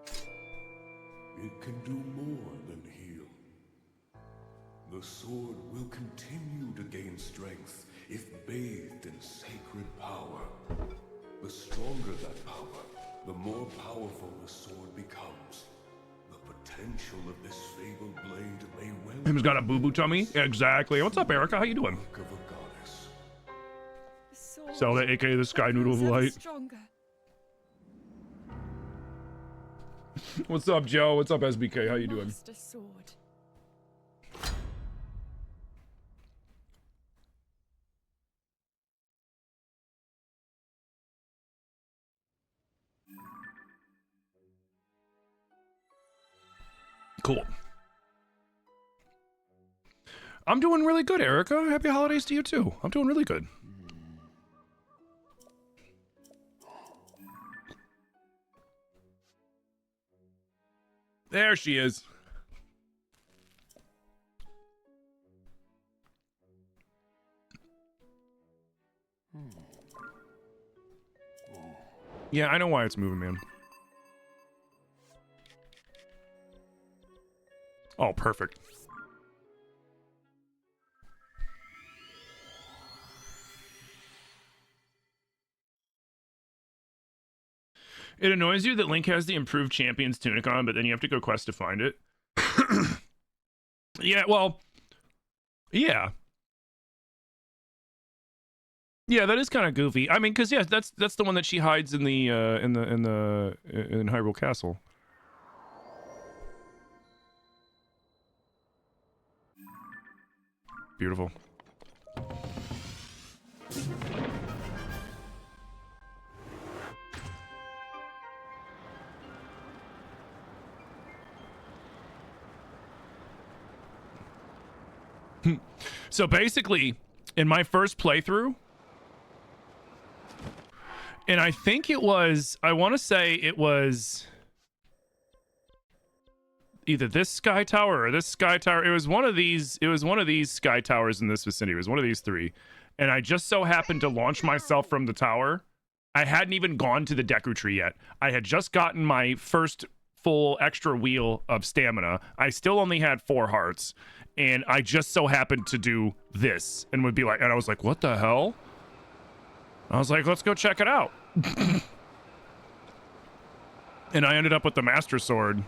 It can do more than heal. The sword will continue to gain strength if bathed in sacred power. The stronger that power, the more powerful the sword becomes. The potential of this fabled blade may well Him's got a boo-boo tummy? Exactly. What's up, Erica? How you doing? work of a goddess. The sword Zelda, aka the Sky Noodle of becomes ever Light. stronger. What's up, Joe? What's up, SBK? How you doing? Master sword. Cool. I'm doing really good, Erica. Happy holidays to you, too. I'm doing really good. There she is. Yeah, I know why it's moving, man. Oh, perfect. It annoys you that Link has the improved champion's tunic on, but then you have to go quest to find it. Yeah, well, yeah. Yeah, that is kind of goofy. I mean, because yeah, that's the one that she hides in the in Hyrule Castle. Beautiful. So basically, in my first playthrough, and I think it was, I want to say it was either this sky tower or this sky tower. It was one of these sky towers in this vicinity. It was one of these three. And I just so happened to launch myself from the tower. I hadn't even gone to the Deku Tree yet. I had just gotten my first full extra wheel of stamina. I still only had 4 hearts. And I just so happened to do this and would be like, and I was like, what the hell? I was like, let's go check it out. And I ended up with the Master Sword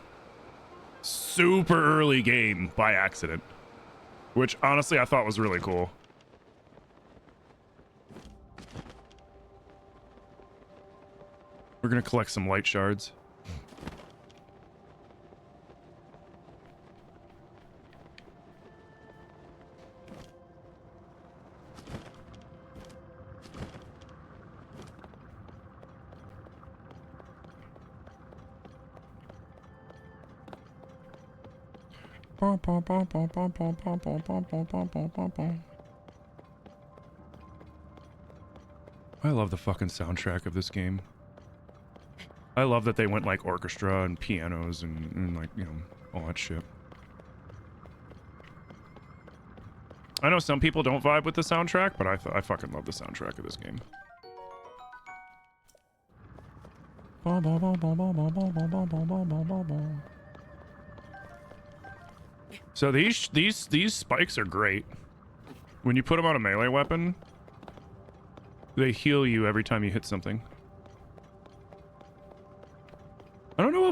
super early game by accident, which honestly I thought was really cool. We're gonna collect some light shards. I love the fucking soundtrack of this game. I love that they went like orchestra and pianos and like, you know, all that shit. I know some people don't vibe with the soundtrack, but I fucking love the soundtrack of this game. So these spikes are great. When you put them on a melee weapon, they heal you every time you hit something. I don't know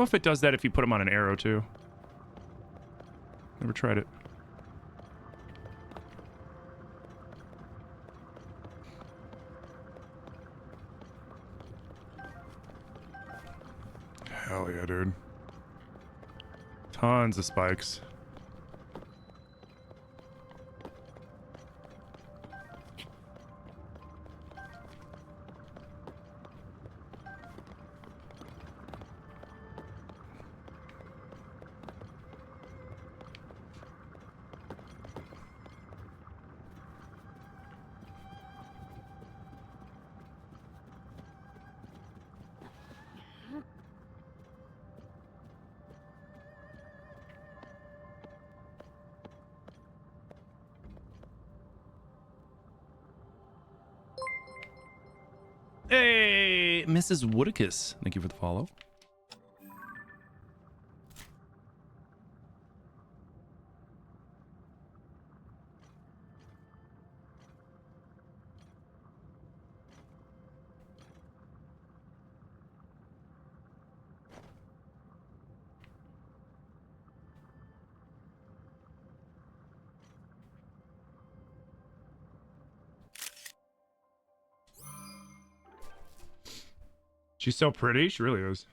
if it does that if you put them on an arrow too. Never tried it. Hell yeah, dude. Tons of spikes. Hey, Mrs. Woodicus. Thank you for the follow. She's so pretty. She really is.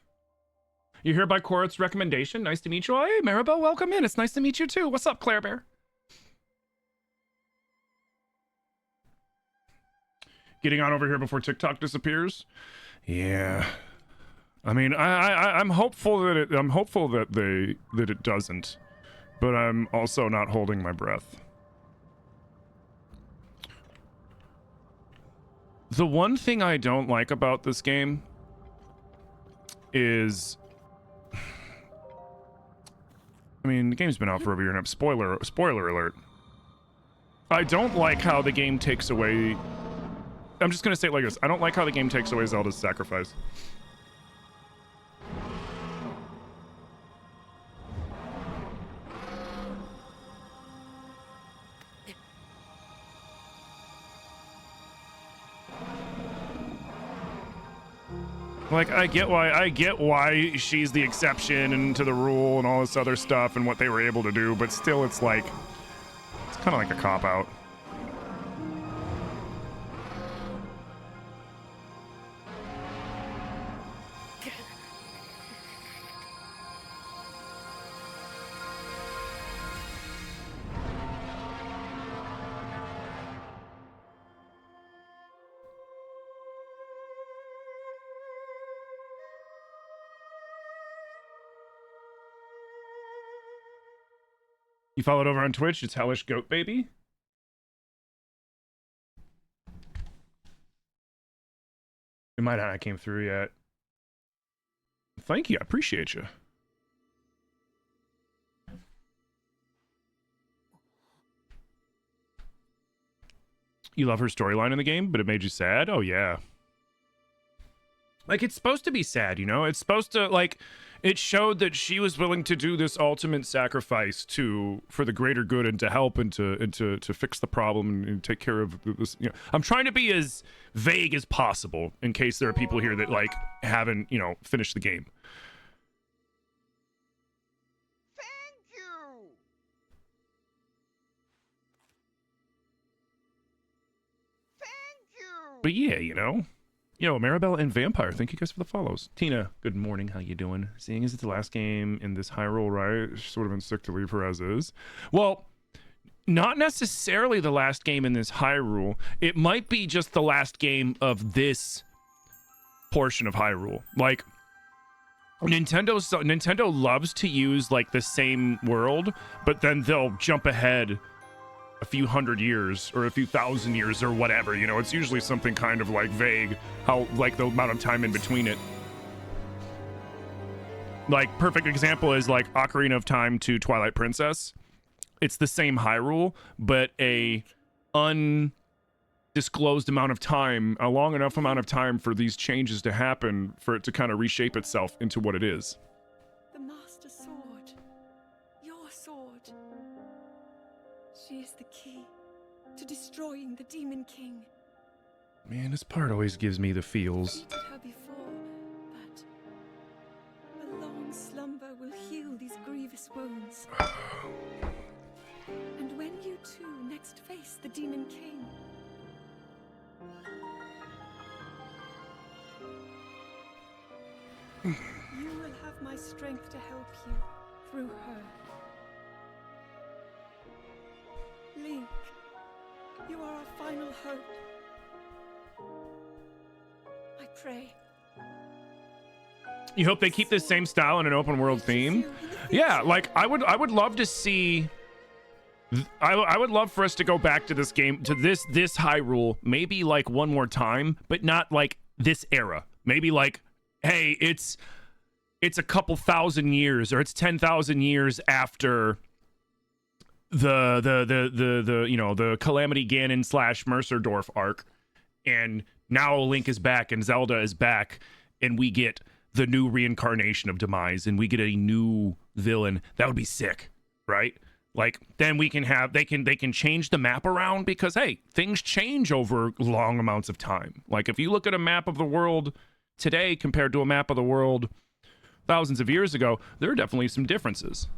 You're here by Cora's recommendation. Nice to meet you. Oh, hey, Maribel, welcome in. It's nice to meet you too. What's up, Claire Bear? Getting on over here before TikTok disappears. Yeah. I mean, I'm hopeful that it doesn't, but I'm also not holding my breath. The one thing I don't like about this game is, I mean, the game's been out for over a year and a half. Spoiler alert. I don't like how the game takes away. I'm just gonna say it like this. I don't like how the game takes away Zelda's sacrifice. Like, I get why she's the exception and to the rule and all this other stuff and what they were able to do, but still it's like, it's kind of like a cop-out. You followed over on Twitch, it's Hellish Goat Baby. It might not have came through yet. Thank you, I appreciate you. You love her storyline in the game, but it made you sad? Oh yeah. Like, it's supposed to be sad, you know? It's supposed to, like, it showed that she was willing to do this ultimate sacrifice for the greater good and to help and to fix the problem and take care of this. You know, I'm trying to be as vague as possible in case there are people here that, like, haven't, you know, finished the game. Thank you. Thank you. But yeah, you know. Yo, Maribel and Vampire, thank you guys for the follows. Tina, good morning, how you doing? Seeing as it's the last game in this Hyrule, right? Sort of been sick to leave her as is. Well, not necessarily the last game in this Hyrule. It might be just the last game of this portion of Hyrule. Like, Nintendo loves to use, like, the same world, but then they'll jump ahead a few hundred years or a few thousand years or whatever, you know. It's usually something kind of like vague, how, like, the amount of time in between it. Like, perfect example is like Ocarina of Time to Twilight Princess. It's the same Hyrule, but a undisclosed amount of time, a long enough amount of time for these changes to happen for it to kind of reshape itself into what it is. The Master Sword. Your sword. She is the key to destroying the Demon King. Man, this part always gives me the feels. Treated her before, but a long slumber will heal these grievous wounds. And when you two next face the Demon King, you will have my strength to help you through her. Link, you are our final hope. I pray. You hope they keep this same style in an open world theme? Yeah, like, I would love to see. I would love for us to go back to this game, to this Hyrule, maybe like one more time, but not like this era. Maybe like, hey, it's a couple thousand years, or it's 10,000 years after the you know, the Calamity Ganon / Mercerdorf arc, and now Link is back and Zelda is back, and we get the new reincarnation of Demise, and we get a new villain. That would be sick, right? Like, then we can have, they can change the map around, because hey, things change over long amounts of time. Like, if you look at a map of the world today compared to a map of the world thousands of years ago, there are definitely some differences.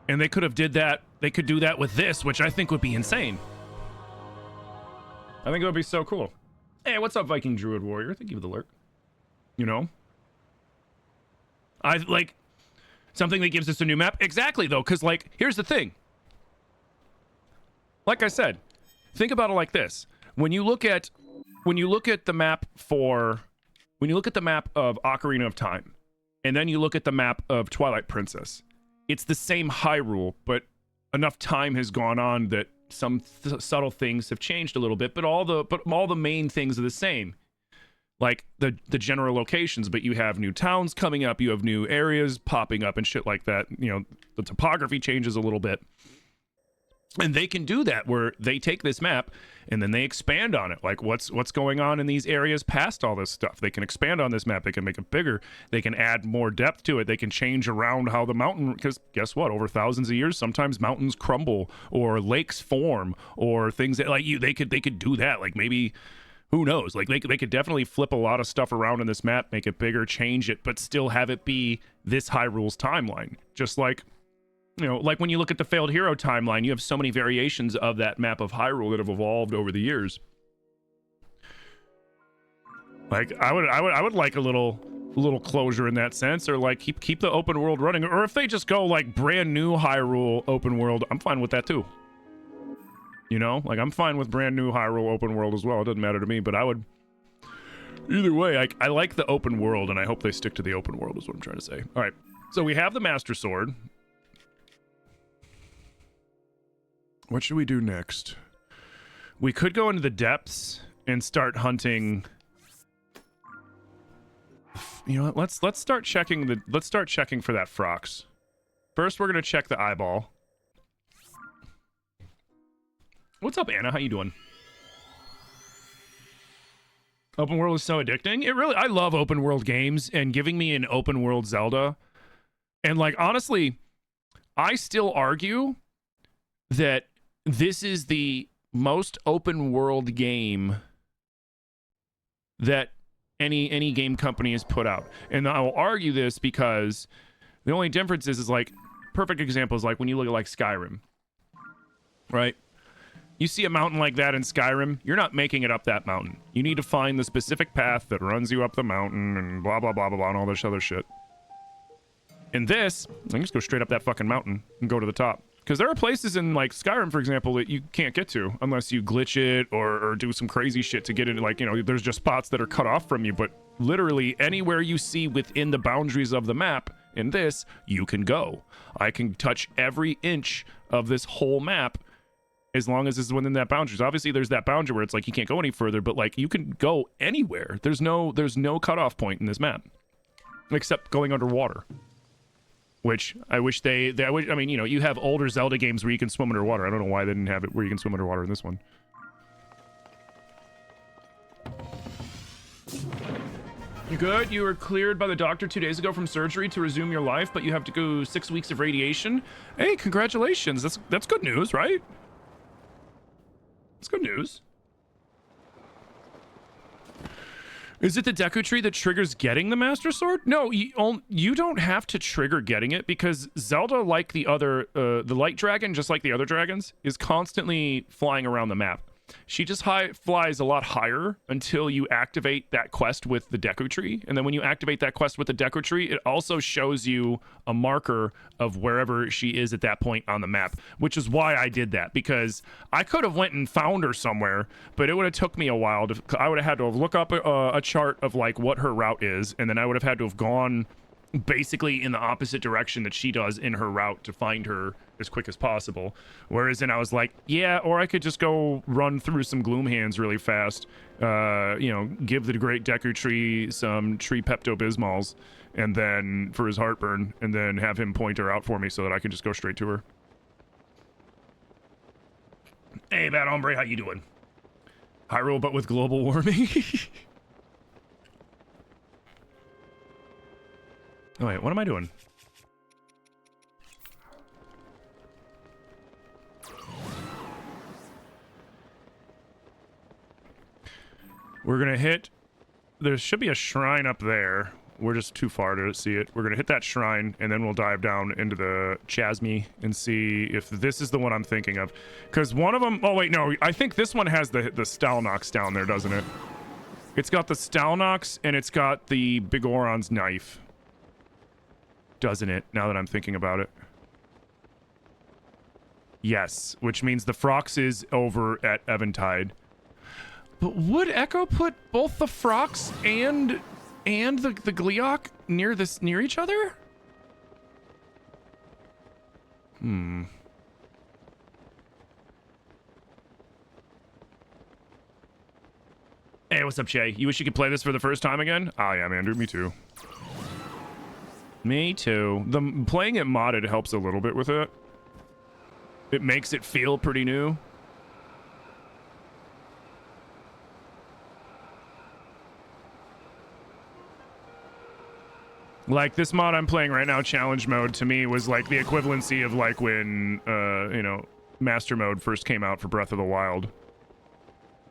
And they could have did that, they could do that with this, which I think would be insane. I think it would be so cool. Hey, what's up, Viking Druid Warrior? Thank you for the lurk. You know? I like something that gives us a new map. Exactly, though, because, like, here's the thing. Like I said, think about it like this. When you look at the map of Ocarina of Time, and then you look at the map of Twilight Princess, it's the same Hyrule, but enough time has gone on that some subtle things have changed a little bit, but all the main things are the same. Like the general locations, but you have new towns coming up, you have new areas popping up and shit like that. You know, the topography changes a little bit. And they can do that where they take this map and then they expand on it. Like what's going on in these areas past all this stuff. They can expand on this map. They can make it bigger. They can add more depth to it. They can change around how the mountain, because guess what? Over thousands of years, sometimes mountains crumble or lakes form or things that like they could do that. Like maybe, who knows? Like they could definitely flip a lot of stuff around in this map, make it bigger, change it, but still have it be this Hyrule's timeline. Just like, you know, like when you look at the Failed Hero timeline, you have so many variations of that map of Hyrule that have evolved over the years. Like I would like a little closure in that sense, or like keep the open world running, or if they just go like brand new Hyrule open world, I'm fine with that too. You know, like I'm fine with brand new Hyrule open world as well. It doesn't matter to me, but I would either way. I like the open world, and I hope they stick to the open world is what I'm trying to say. All right, so we have the Master Sword. What should we do next? We could go into the depths and start hunting. You know what? Let's start checking for that Frox. First, we're gonna check the eyeball. What's up, Anna? How you doing? Open world is so addicting. I love open world games, and giving me an open world Zelda. And like honestly, I still argue that this is the most open world game that any game company has put out. And I will argue this because the only difference is like, perfect example is like when you look at like Skyrim, right? You see a mountain like that in Skyrim, you're not making it up that mountain. You need to find the specific path that runs you up the mountain and blah, blah, blah, blah, blah, and all this other shit. In this, I can just go straight up that fucking mountain and go to the top. Because there are places in, like, Skyrim, for example, that you can't get to unless you glitch it or do some crazy shit to get into, like, you know, there's just spots that are cut off from you. But literally anywhere you see within the boundaries of the map in this, you can go. I can touch every inch of this whole map as long as it's within that boundaries. Obviously, there's that boundary where it's like you can't go any further, but, like, you can go anywhere. There's no cutoff point in this map except going underwater. Which I wish I mean, you know, you have older Zelda games where you can swim underwater. I don't know why they didn't have it where you can swim underwater in this one. You good? You were cleared by the doctor 2 days ago from surgery to resume your life, but you have to go 6 weeks of radiation. Hey, congratulations. That's good news, right? That's good news. Is it the Deku Tree that triggers getting the Master Sword? No, you don't have to trigger getting it, because Zelda, like the Light Dragon, just like the other dragons, is constantly flying around the map. She just flies a lot higher until you activate that quest with the Deku Tree. And then when you activate that quest with the Deku Tree, it also shows you a marker of wherever she is at that point on the map, which is why I did that, because I could have went and found her somewhere, but it would have took me a while. I would have had to look up a chart of like what her route is, and then I would have had to have gone basically in the opposite direction that she does in her route to find her as quick as possible. Whereas then I was like, yeah, or I could just go run through some Gloom Hands really fast, you know, give the great Deku Tree some tree Pepto-Bismols, and then for his heartburn, and then have him point her out for me so that I can just go straight to her. Hey, Bad Hombre, how you doing? Hyrule, but with global warming? Oh, wait, what am I doing? We're gonna hit... There should be a shrine up there. We're just too far to see it. We're gonna hit that shrine, and then we'll dive down into the Chasme and see if this is the one I'm thinking of. Because one of them... Oh, wait, no. I think this one has the Stalnox down there, doesn't it? It's got the Stalnox, and it's got the Bigoron's knife. Doesn't it, now that I'm thinking about it? Yes, which means the Frox is over at Eventide. But would Echo put both the Frox and the Gleeok near each other? Hmm. Hey, what's up, Che? You wish you could play this for the first time again? Oh yeah, Andrew, me too. Me too. Playing it modded helps a little bit with it. It makes it feel pretty new. Like, this mod I'm playing right now, Challenge Mode, to me was like the equivalency of like when, you know, Master Mode first came out for Breath of the Wild.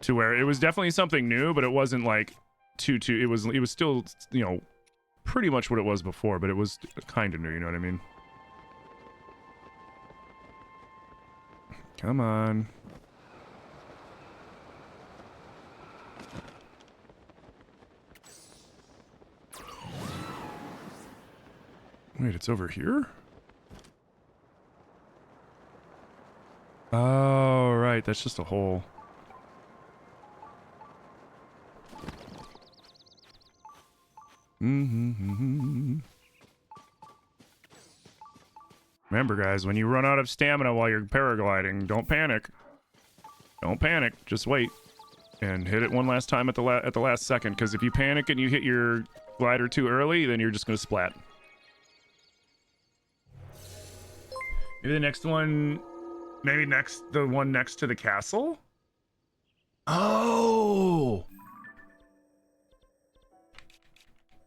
To where it was definitely something new, but it wasn't like it was still, you know, pretty much what it was before, but it was kind of new, you know what I mean? Come on. Wait, it's over here? Oh, right, that's just a hole. Remember, guys, when you run out of stamina while you're paragliding, don't panic. Don't panic. Just wait. And hit it one last time at the last second, because if you panic and you hit your glider too early, then you're just going to splat. Maybe the next one... Maybe the one next to the castle? Oh!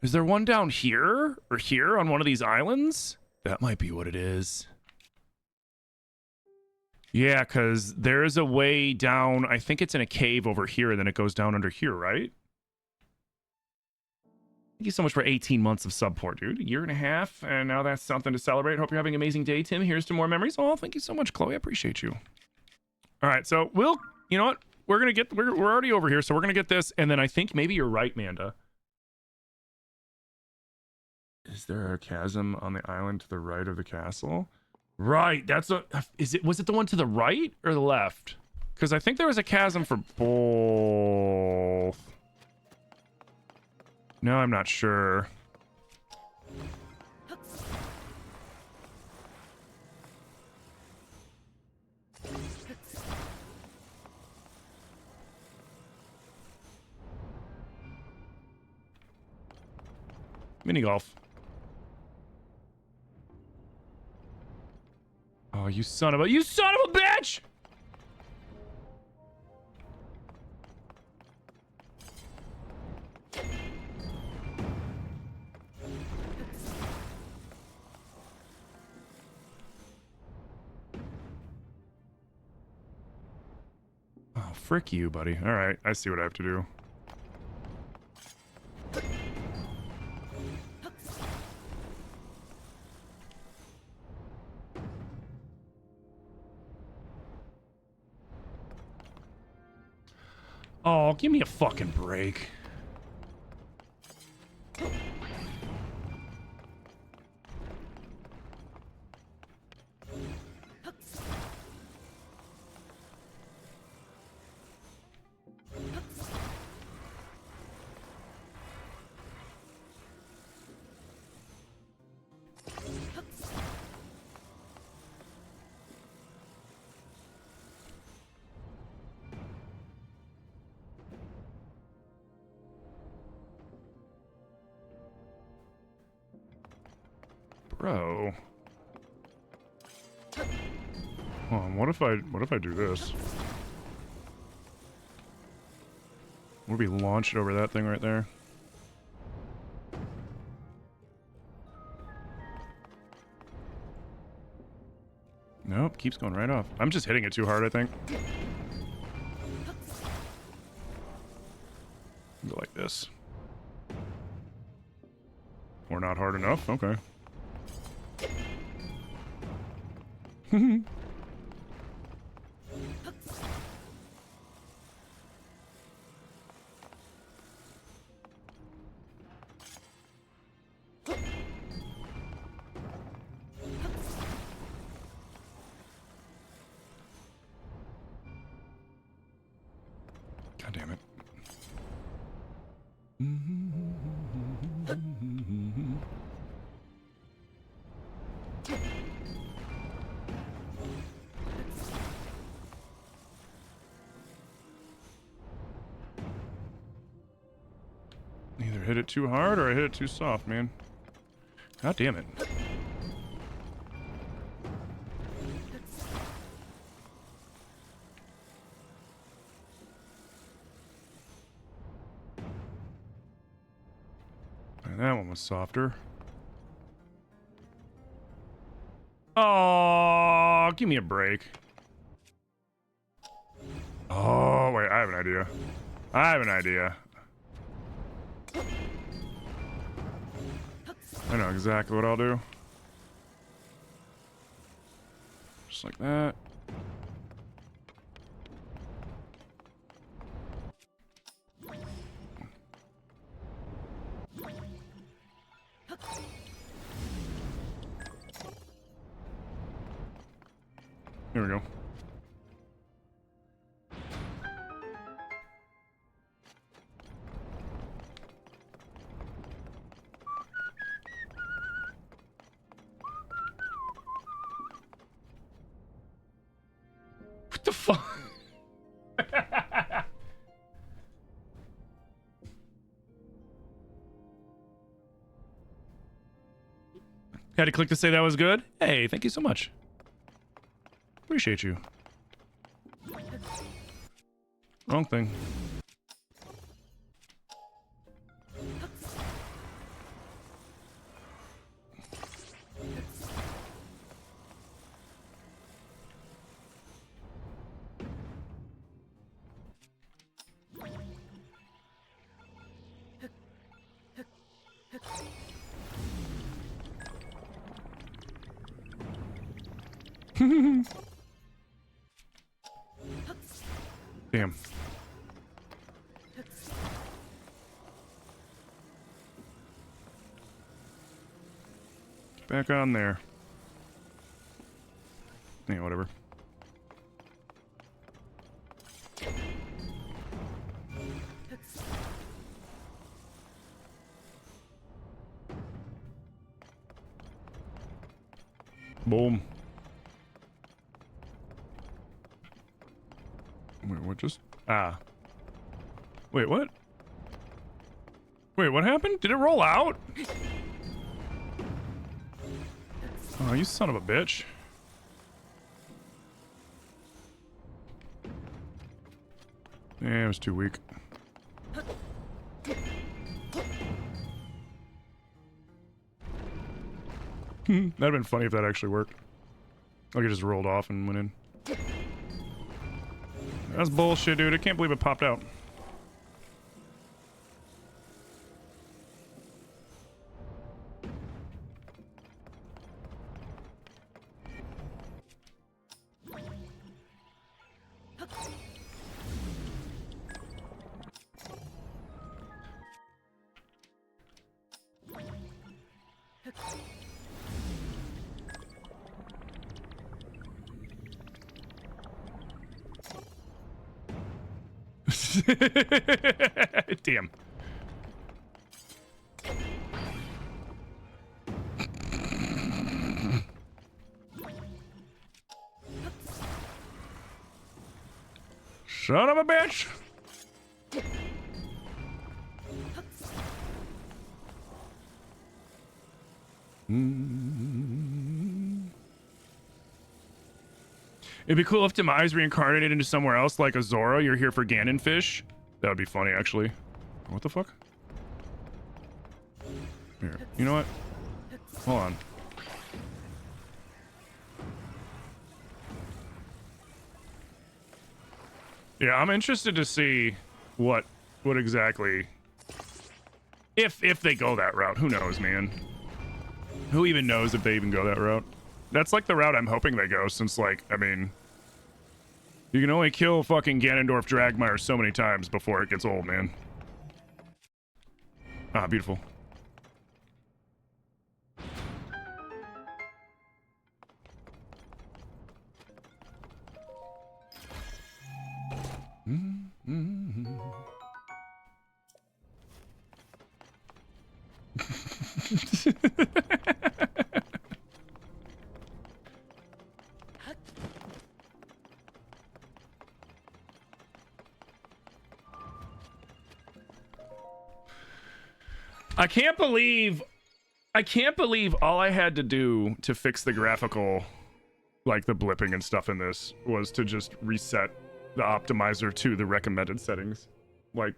Is there one down here? Or here on one of these islands? That might be what it is. Yeah, because there's a way down. I think it's in a cave over here, and then it goes down under here, right? Thank you so much for 18 months of support, dude. A year and a half, and now that's something to celebrate. Hope you're having an amazing day, Tim. Here's to more memories. Oh, thank you so much, Chloe. I appreciate you. All right, so you know what? We're already over here, so we're gonna get this, and then I think maybe you're right, Manda. Is there a chasm on the island to the right of the castle? Right, was it the one to the right or the left? Because I think there was a chasm for both. No, I'm not sure. Mini golf. Oh, you son of a bitch! Oh, frick you, buddy. All right, I see what I have to do. Oh, give me a fucking break. Bro. Hold on, what if I do this? We'll be launched over that thing right there. Nope, keeps going right off. I'm just hitting it too hard, I think. Go like this. Or not hard enough? Okay. God damn it. Either hit it too hard or I hit it too soft, man. God damn it. And that one was softer. Oh, give me a break. Oh, wait, I have an idea. I have an idea. I know exactly what I'll do. Just like that. Here we go. What the fuck? Had to click to say that was good? Hey, thank you so much. Appreciate you. Wrong thing. Damn. Back on there. Yeah, whatever. Boom. Wait, what just... Ah. Wait, what? Wait, what happened? Did it roll out? Oh, you son of a bitch. Yeah, it was too weak. That'd have been funny if that actually worked. Like it just rolled off and went in. That's bullshit, dude. I can't believe it popped out. Damn. Son of a bitch. It'd be cool if Demise reincarnated into somewhere else like Azora. You're here for Ganonfish. That would be funny, actually. What the fuck? Here, you know what? Hold on. Yeah, I'm interested to see what exactly, if they go that route. Who knows, man? Who even knows if they even go that route? That's like the route I'm hoping they go, since, like, I mean, you can only kill fucking Ganondorf Dragmire so many times before it gets old, man. Ah, beautiful. I can't believe all I had to do to fix the graphical, like the blipping and stuff in this, was to just reset the optimizer to the recommended settings. Like,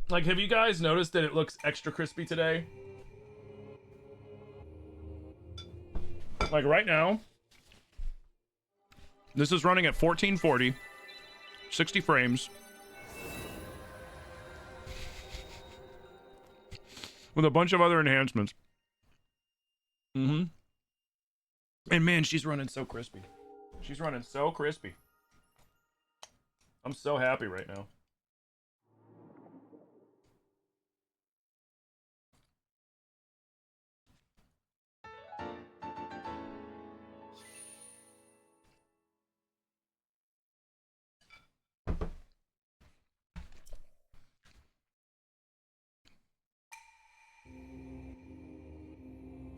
like, have you guys noticed that it looks extra crispy today? Like right now, this is running at 1440, 60 frames, with a bunch of other enhancements. And man, she's running so crispy. She's running so crispy. I'm so happy right now.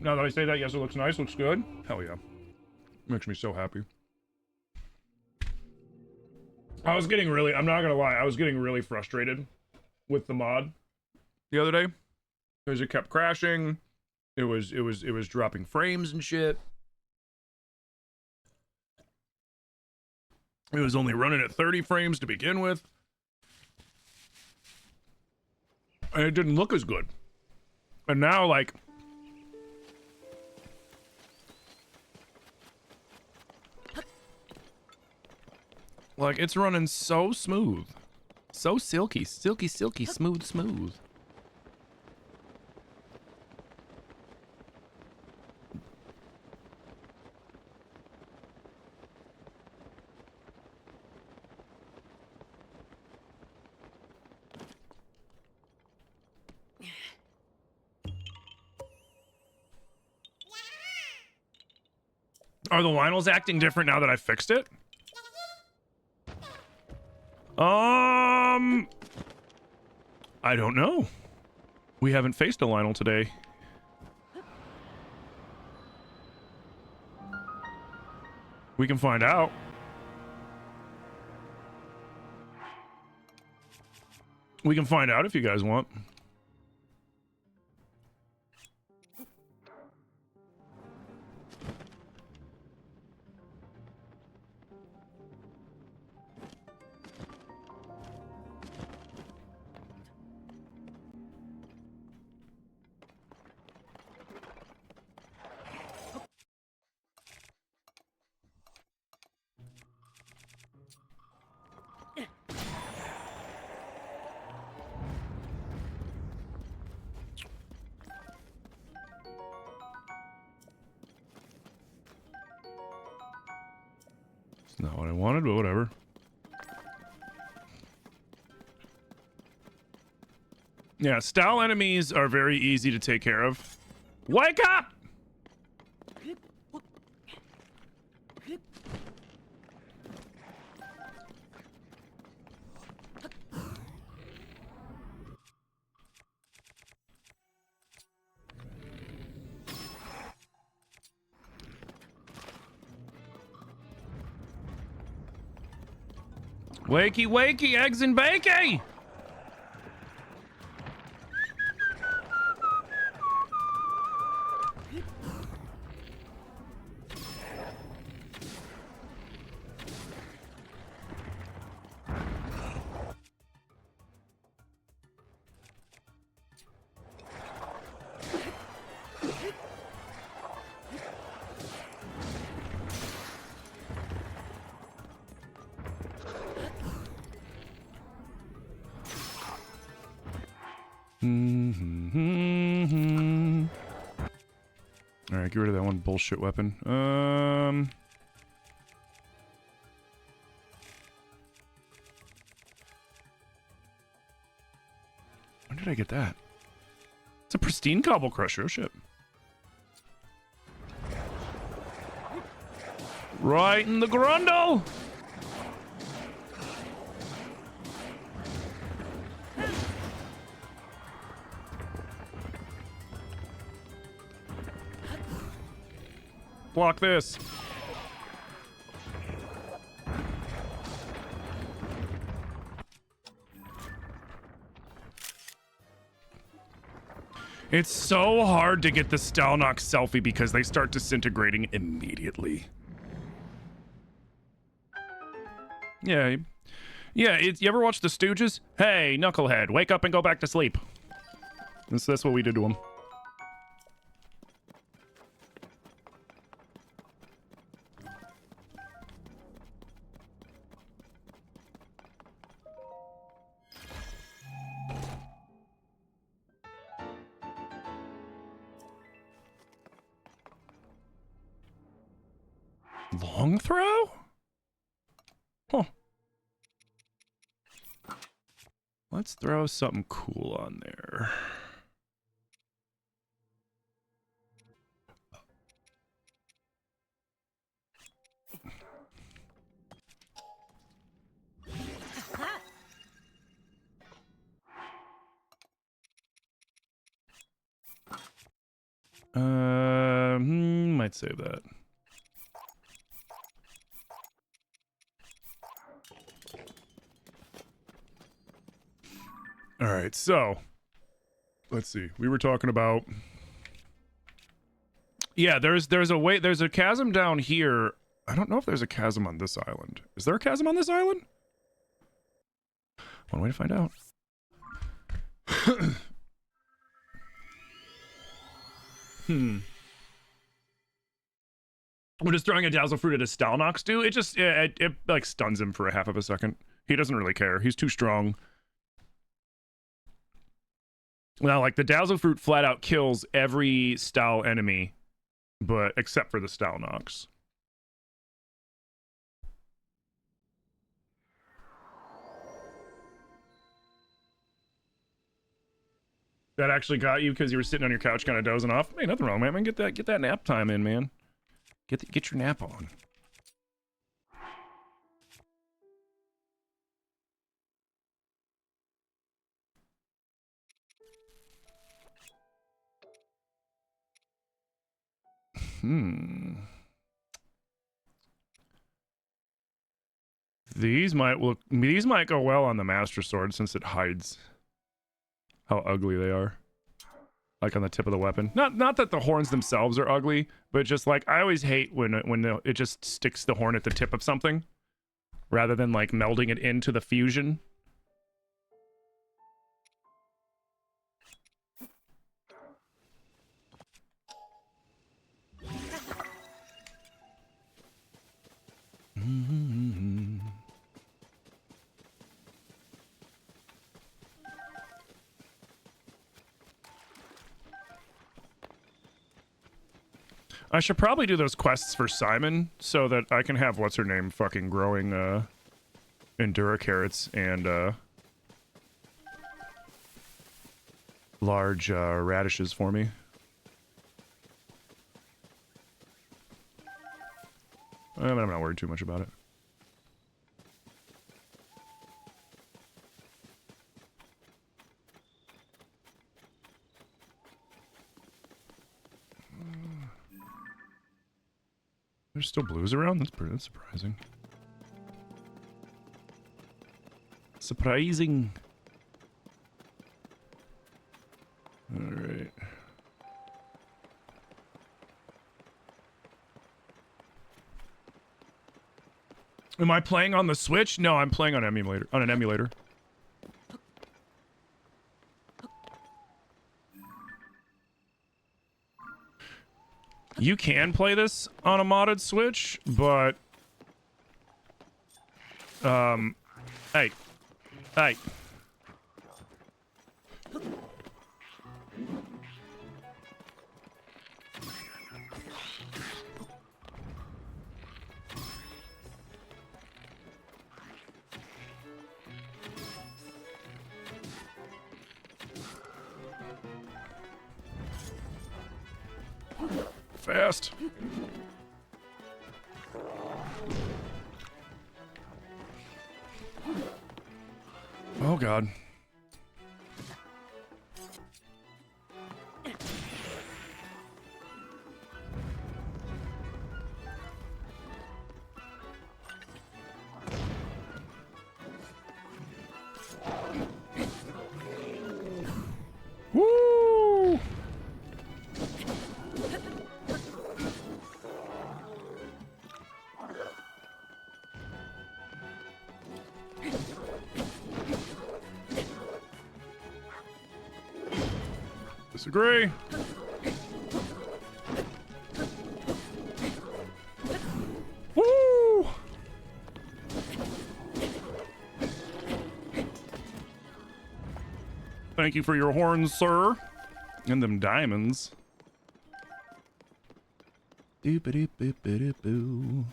Now that I say that, yes, it looks nice, looks good. Hell yeah. Makes me so happy. I was getting really, I'm not gonna lie, I was getting really frustrated with the mod the other day. Because it kept crashing. It was dropping frames and shit. It was only running at 30 frames to begin with. And it didn't look as good. And now, like, it's running so smooth. So silky, silky, silky, smooth, smooth. Are the Lionels acting different now that I fixed it? I don't know. We haven't faced a Lionel today. We can find out. We can find out if you guys want. It's not what I wanted, but whatever. Yeah, style enemies are very easy to take care of. Wake up! Wakey, wakey, eggs and bakey! All right, get rid of that one bullshit weapon. When did I get that? It's a pristine cobble crusher. Oh shit. Right in the grundle. Block this. It's so hard to get the Stalnox selfie because they start disintegrating immediately. Yeah. Yeah, you ever watch The Stooges? Hey, Knucklehead, wake up and go back to sleep. That's what we did to him. Long throw? Huh. Let's throw something cool on there. Might save that. All right, so let's see. We were talking about, yeah. There's a chasm down here. I don't know if there's a chasm on this island. Is there a chasm on this island? One way to find out. What does throwing a dazzle fruit at a Stalnox do? It just it like stuns him for a half of a second. He doesn't really care. He's too strong. Well, like the dazzle fruit flat out kills every Stal enemy, but except for the Stalnox. That actually got you because you were sitting on your couch kind of dozing off. Hey, nothing wrong, man. Get that nap time in, man. Get your nap on. These might go well on the Master Sword since it hides how ugly they are. Like on the tip of the weapon. Not that the horns themselves are ugly, but just like I always hate when it just sticks the horn at the tip of something rather than like melding it into the fusion. I should probably do those quests for Simon so that I can have what's her name fucking growing Endura carrots and large radishes for me. I'm not worried too much about it. There's still blues around? That's surprising. Surprising. Alright. Am I playing on the Switch? No, I'm playing on an emulator. You can play this on a modded Switch, but hey. Fast. Oh god. Woo! Disagree. Woo! Thank you for your horns, sir. And them diamonds. Doop-a-doop-a-doop-a-doop-boo.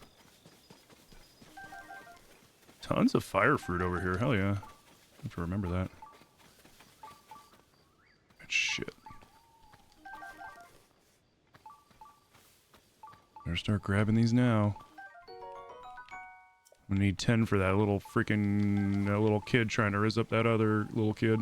Tons of fire fruit over here. Hell yeah. I have to remember that. Shit. Better start grabbing these now. We need 10 for that little freaking little kid trying to rizz up that other little kid.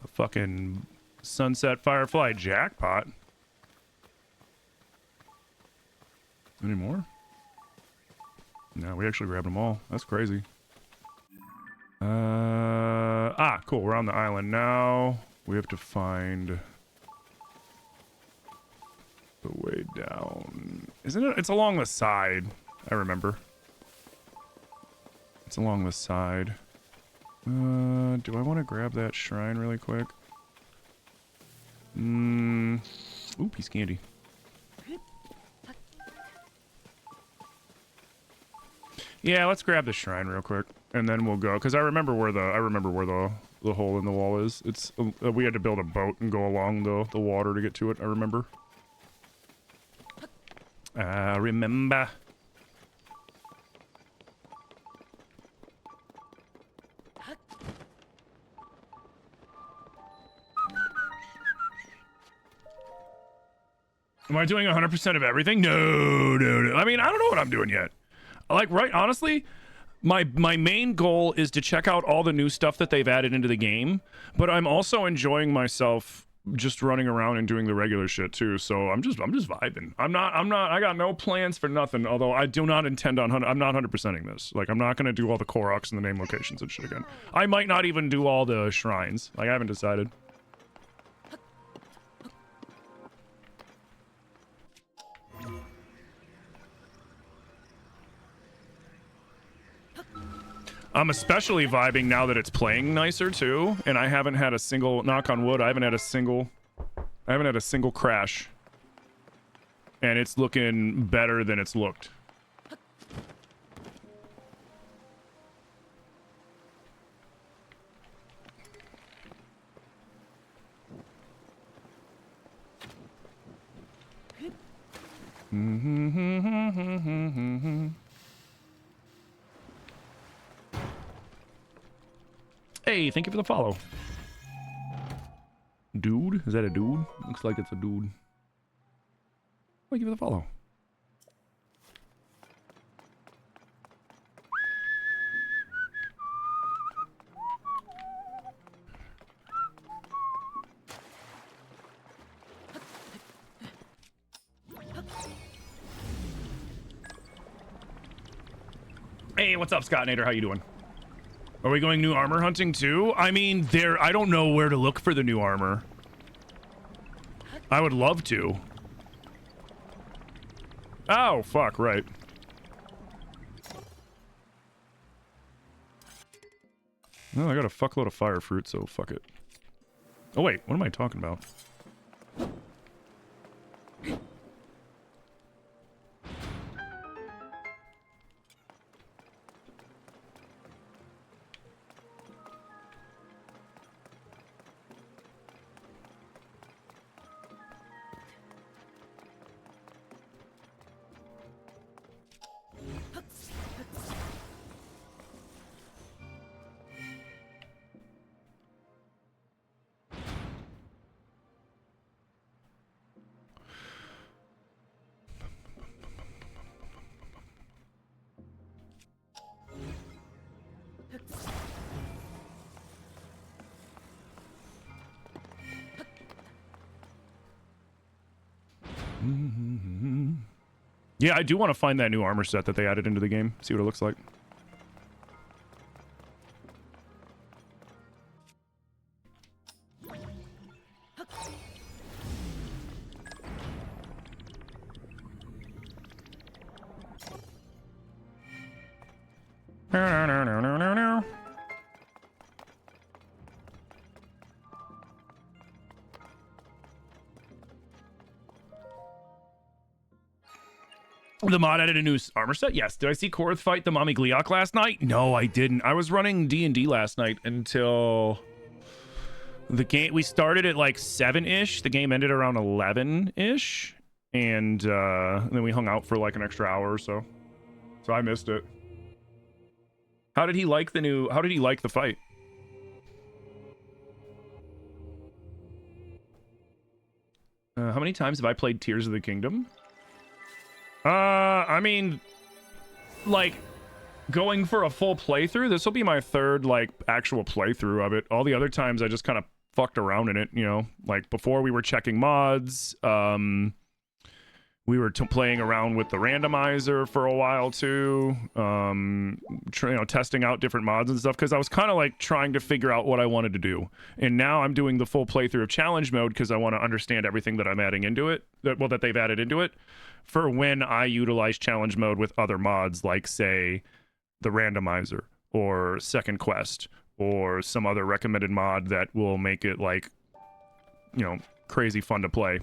A fucking Sunset Firefly jackpot. Any more? No, we actually grabbed them all. That's crazy. Cool. We're on the island now. We have to find the way down. Isn't it? It's along the side. I remember. It's along the side. Do I want to grab that shrine really quick? Ooh, piece of candy. Yeah, let's grab the shrine real quick, and then we'll go. Cause I remember where the hole in the wall is. It's we had to build a boat and go along the water to get to it. I remember. I remember. Am I doing 100% of everything? No. I mean, I don't know what I'm doing yet. Like, right, honestly, my main goal is to check out all the new stuff that they've added into the game, but I'm also enjoying myself just running around and doing the regular shit too. So I'm just vibing. I got no plans for nothing, although I do not intend on, I'm not 100%ing this. Like, I'm not going to do all the Koroks and the name locations and shit again. I might not even do all the shrines. Like, I haven't decided. I'm especially vibing now that it's playing nicer too, and I haven't had a single, knock on wood, I haven't had a single crash. And it's looking better than it's looked. Hey, thank you for the follow. Dude? Is that a dude? Looks like it's a dude. Thank you for the follow. Hey, what's up, Scott Nader? How you doing? Are we going new armor hunting too? I mean, I don't know where to look for the new armor. I would love to. Oh, fuck, right. Well, I got a fuckload of fire fruit, so fuck it. Oh, wait, what am I talking about? Yeah, I do want to find that new armor set that they added into the game. See what it looks like. No. The mod added a new armor set? Yes. Did I see Korth fight the Mommy Gliok last night? No, I didn't. I was running D&D last night until the game. We started at like 7-ish. The game ended around 11-ish. And then we hung out for like an extra hour or so. So I missed it. How did he like the fight? How many times have I played Tears of the Kingdom? I mean, like, going for a full playthrough, this will be my third, like, actual playthrough of it. All the other times I just kind of fucked around in it, you know? Like, before we were checking mods, we were playing around with the randomizer for a while, too. Testing out different mods and stuff, because I was kind of, like, trying to figure out what I wanted to do. And now I'm doing the full playthrough of challenge mode, because I want to understand everything that I'm adding into it, that they've added into it, for when I utilize challenge mode with other mods, like, say, the randomizer, or Second Quest, or some other recommended mod that will make it, like, you know, crazy fun to play.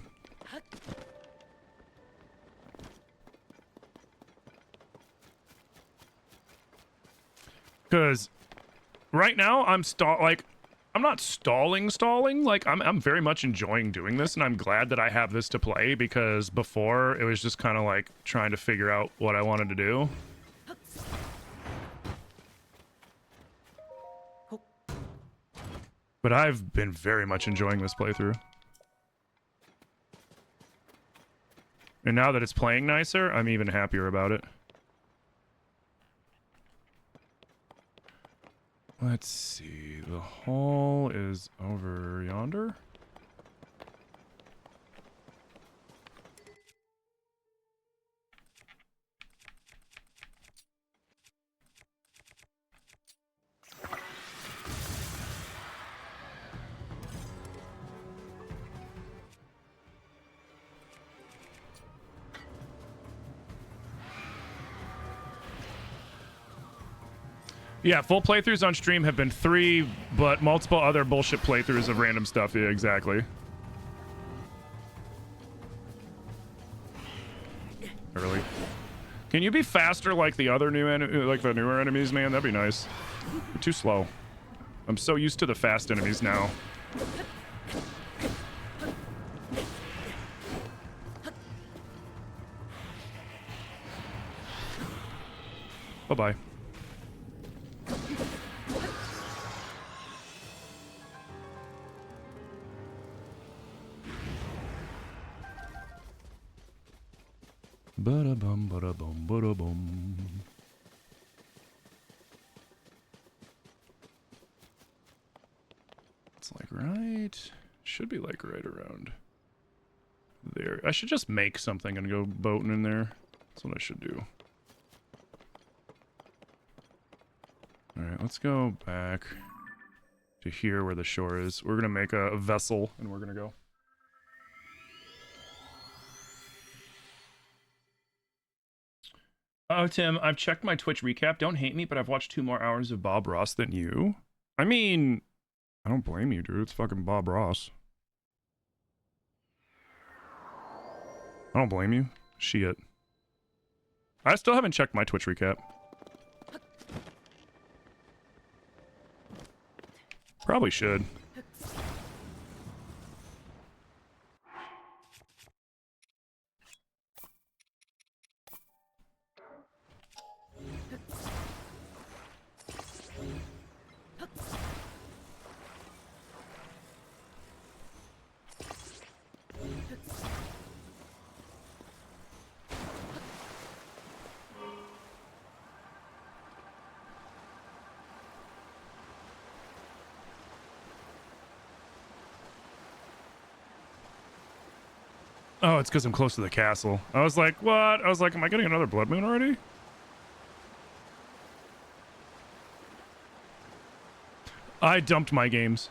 Because right now I'm not stalling. Like, I'm very much enjoying doing this, and I'm glad that I have this to play, because before it was just kind of like trying to figure out what I wanted to do. But I've been very much enjoying this playthrough. And now that it's playing nicer, I'm even happier about it. Let's see. The hall is over yonder. Yeah, full playthroughs on stream have been 3, but multiple other bullshit playthroughs of random stuff. Yeah, exactly. Early. Can you be faster like the other like the newer enemies, man? That'd be nice. You're too slow. I'm so used to the fast enemies now. Bye-bye. Ba-da-bum, ba-da-bum, ba-da-bum. It's like right... Should be like right around there. I should just make something and go boating in there. That's what I should do. Alright, let's go back to here where the shore is. We're gonna make a vessel and we're gonna go. Oh, Tim, I've checked my Twitch recap. Don't hate me, but I've watched 2 more hours of Bob Ross than you. I mean, I don't blame you, dude. It's fucking Bob Ross. I don't blame you. Shit. I still haven't checked my Twitch recap. Probably should. Oh, it's because I'm close to the castle. I was like, what? I was like, am I getting another blood moon already? I dumped my games.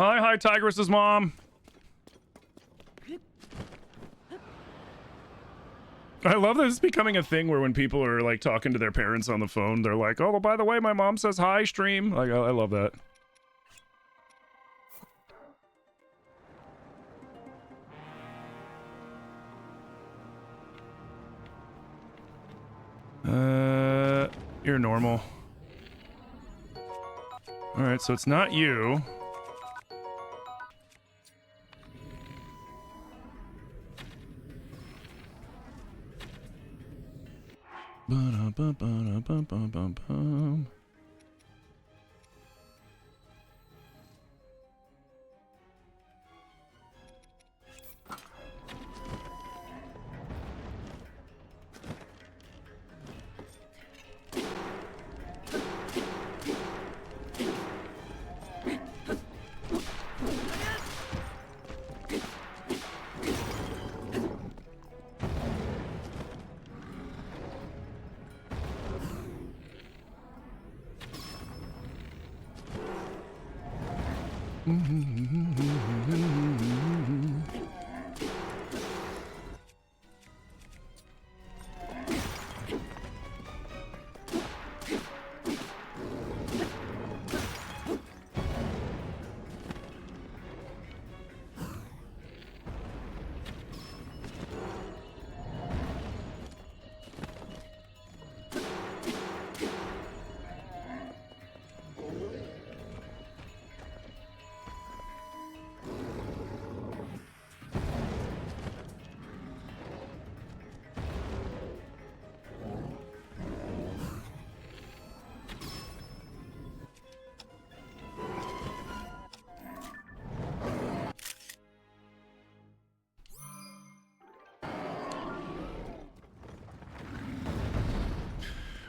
Hi, Tigress's mom. I love that it's becoming a thing where when people are like talking to their parents on the phone, they're like, "Oh, by the way, my mom says hi, stream." Like, I love that. You're normal. All right, so it's not you. Ba-da-ba-ba-da-ba-ba-ba-bum.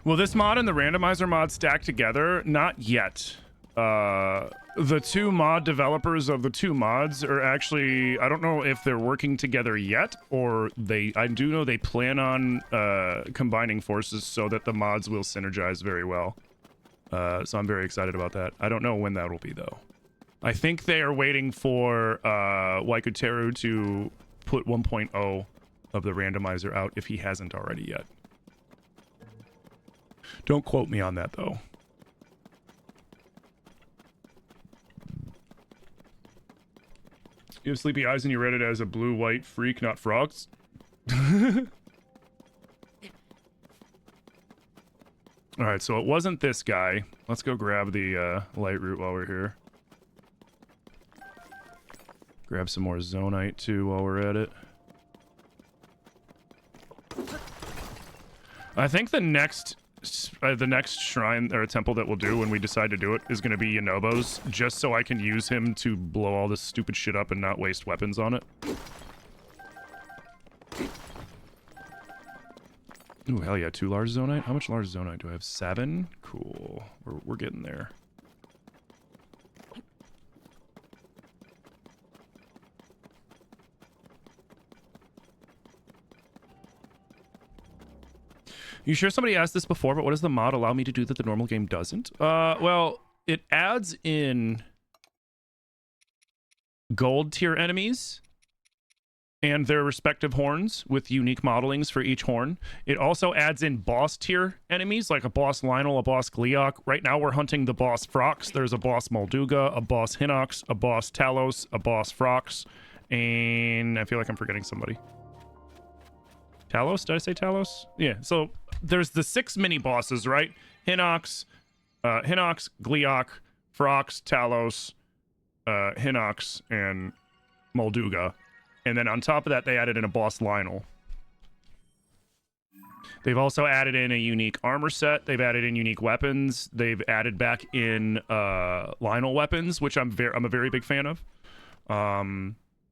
Will this mod and the randomizer mod stack together? Not yet. The two mod developers of the two mods are actually, I don't know if they're working together yet, or I do know they plan on combining forces so that the mods will synergize very well. So I'm very excited about that. I don't know when that will be, though. I think they are waiting for Waikuteru to put 1.0 of the randomizer out if he hasn't already yet. Don't quote me on that, though. You have sleepy eyes and you read it as a blue-white freak, not frogs? Alright, so it wasn't this guy. Let's go grab the light root while we're here. Grab some more Zonite, too, while we're at it. I think the next shrine or temple that we'll do when we decide to do it is going to be Yonobo's, just so I can use him to blow all this stupid shit up and not waste weapons on it. Ooh, hell yeah, 2 large Zonite? How much large Zonite do I have? 7? Cool. We're getting there. You sure somebody asked this before, but what does the mod allow me to do that the normal game doesn't? Well, it adds in gold tier enemies and their respective horns with unique modelings for each horn. It also adds in boss tier enemies, like a boss Lionel, a boss Gleeok. Right now we're hunting the boss Frox. There's a boss Molduga, a boss Hinox, a boss Talos, a boss Frox, and I feel like I'm forgetting somebody. Talos? Did I say Talos? Yeah, so there's the 6 mini bosses, right? Hinox, Gleeok, Phrox, Talos, Hinox, and Molduga. And then on top of that, they added in a boss Lionel. They've also added in a unique armor set. They've added in unique weapons. They've added back in Lionel weapons, which I'm a very big fan of.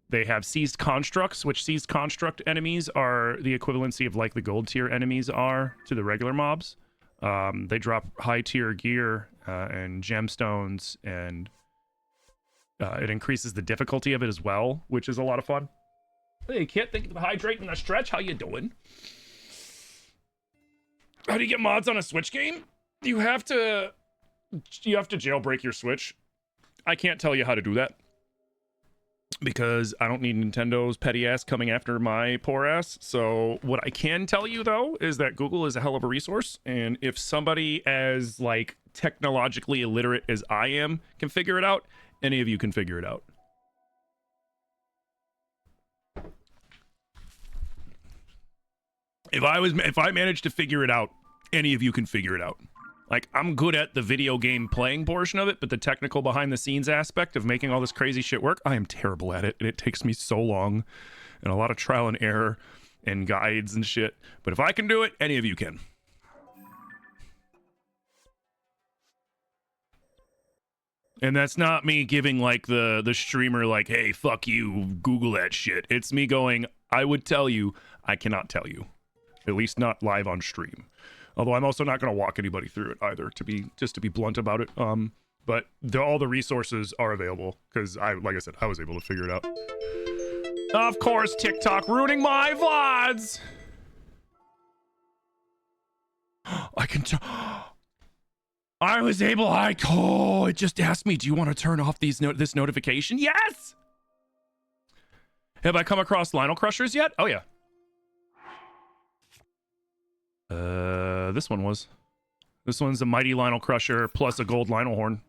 They have seized constructs, which seized construct enemies are the equivalency of like the gold tier enemies are to the regular mobs. They drop high tier gear and gemstones, and it increases the difficulty of it as well, which is a lot of fun. Hey, can't think of hydrating a stretch. How you doing? How do you get mods on a Switch game? You have to jailbreak your Switch. I can't tell you how to do that because I don't need Nintendo's petty ass coming after my poor ass. So what I can tell you though is that Google is a hell of a resource, and if somebody as like technologically illiterate as I am can figure it out, any of you can figure it out. If I managed to figure it out, any of you can figure it out. Like, I'm good at the video game playing portion of it, but the technical behind the scenes aspect of making all this crazy shit work, I am terrible at it, and it takes me so long and a lot of trial and error and guides and shit. But if I can do it, any of you can. And that's not me giving like the streamer like, hey, fuck you, Google that shit. It's me going, I would tell you, I cannot tell you. At least not live on stream. Although I'm also not going to walk anybody through it either, to be blunt about it. But all the resources are available because like I said, I was able to figure it out. Of course, TikTok ruining my VODs. I can. I was able. It just asked me, do you want to turn off this notification? Yes. Have I come across Lionel Crushers yet? Oh yeah. This one's a mighty Lionel Crusher plus a gold Lionel horn.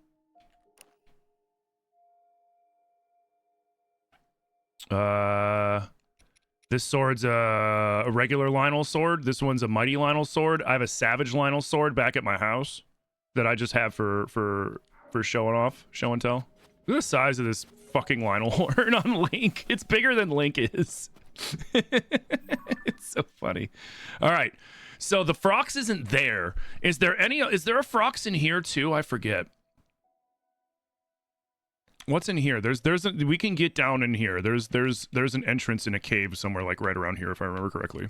This sword's a regular Lionel sword. This one's a mighty Lionel sword. I have a savage Lionel sword back at my house that I just have for showing off, show and tell. Look at the size of this fucking Lionel horn on Link. It's bigger than Link is. It's so funny. All right. So the Phrox isn't there. Is there a Phrox in here too? I forget. What's in here? We can get down in here. There's an entrance in a cave somewhere like right around here if I remember correctly.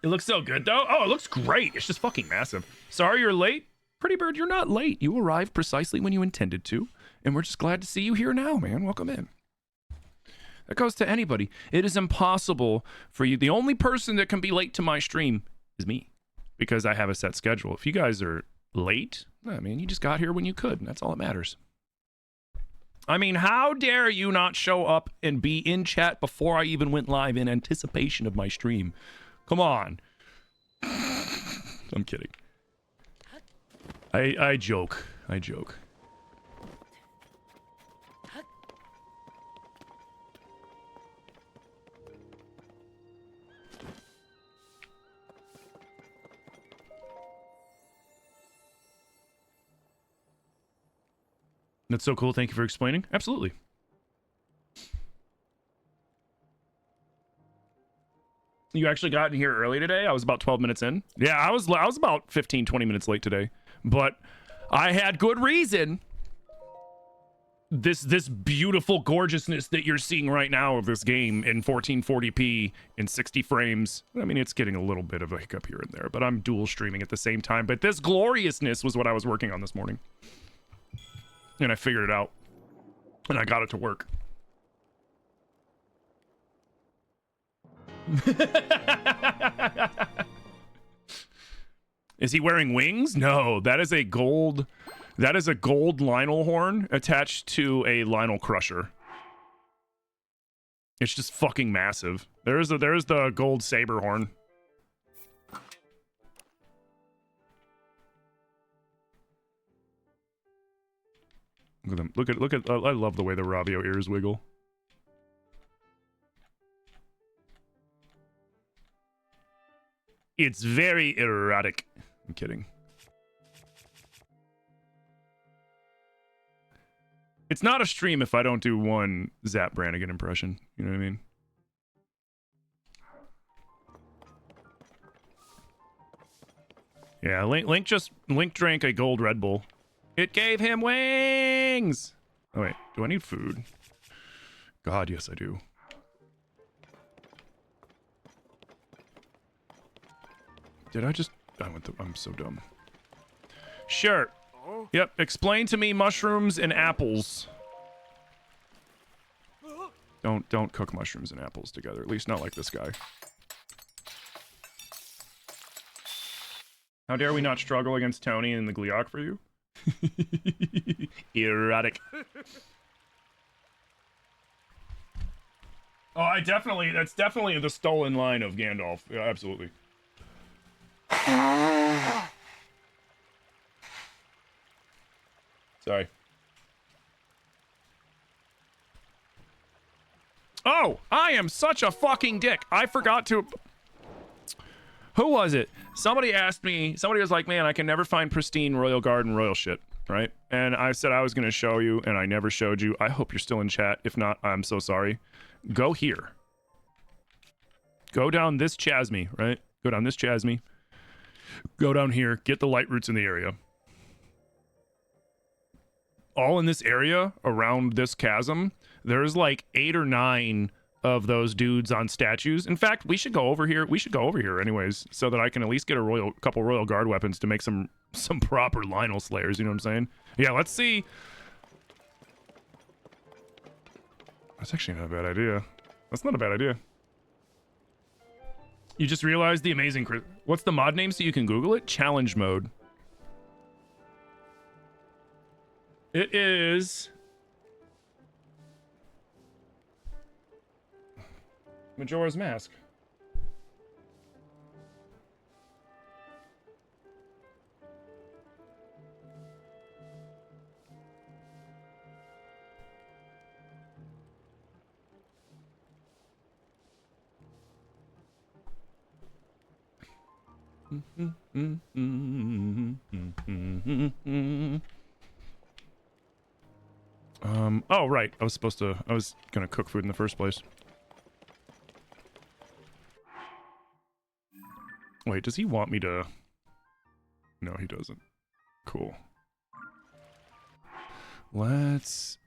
It looks so good though. Oh, it looks great. It's just fucking massive. Sorry you're late. Pretty Bird, you're not late. You arrived precisely when you intended to, and we're just glad to see you here now, man. Welcome in. That goes to anybody. It is impossible for you. The only person that can be late to my stream is me, because I have a set schedule. If you guys are late, I mean, you just got here when you could, and that's all that matters. I mean, how dare you not show up and be in chat before I even went live in anticipation of my stream? Come on. I'm kidding. I joke. I joke. That's so cool. Thank you for explaining. Absolutely. You actually got in here early today? I was about 12 minutes in. Yeah, I was about 15, 20 minutes late today. But I had good reason. This beautiful gorgeousness that you're seeing right now of this game in 1440p in 60 frames. I mean, it's getting a little bit of a hiccup here and there, but I'm dual streaming at the same time. But this gloriousness was what I was working on this morning. And I figured it out. And I got it to work. Is he wearing wings? No, that is a gold Lionel horn attached to a Lionel Crusher. It's just fucking massive. There's the gold saber horn. Look at them. Look at I love the way the Ravio ears wiggle. It's very erotic. I'm kidding. It's not a stream if I don't do one Zap Brannigan impression. You know what I mean? Yeah, Link drank a gold Red Bull. It gave him wings! Oh wait, do I need food? God, yes I do. Did I just... I'm so dumb. Sure. Yep, explain to me mushrooms and apples. Don't cook mushrooms and apples together, at least not like this guy. How dare we not struggle against Tony and the Gliok for you? Erotic. Oh, that's definitely the stolen line of Gandalf. Yeah, absolutely. Sorry. Oh, I am such a fucking dick. I forgot to... Who was it? Somebody asked me, somebody was like, man, I can never find pristine Royal Guard and Royal shit, right? And I said I was going to show you, and I never showed you. I hope you're still in chat. If not, I'm so sorry. Go here. Go down this chasme, right? Go down this chasme. Go down here. Get the light roots in the area. All in this area around this chasm, there's like 8 or 9 of those dudes on statues. In fact, we should go over here. We should go over here anyways, so that I can at least get a couple Royal Guard weapons to make some proper Lionel Slayers, you know what I'm saying? Yeah, let's see. That's actually not a bad idea. That's not a bad idea. You just realized the amazing... What's the mod name so you can Google it? Challenge mode. It is... Majora's Mask. Oh, right. I was gonna cook food in the first place. Wait, does he want me to... No, he doesn't. Cool. Let's...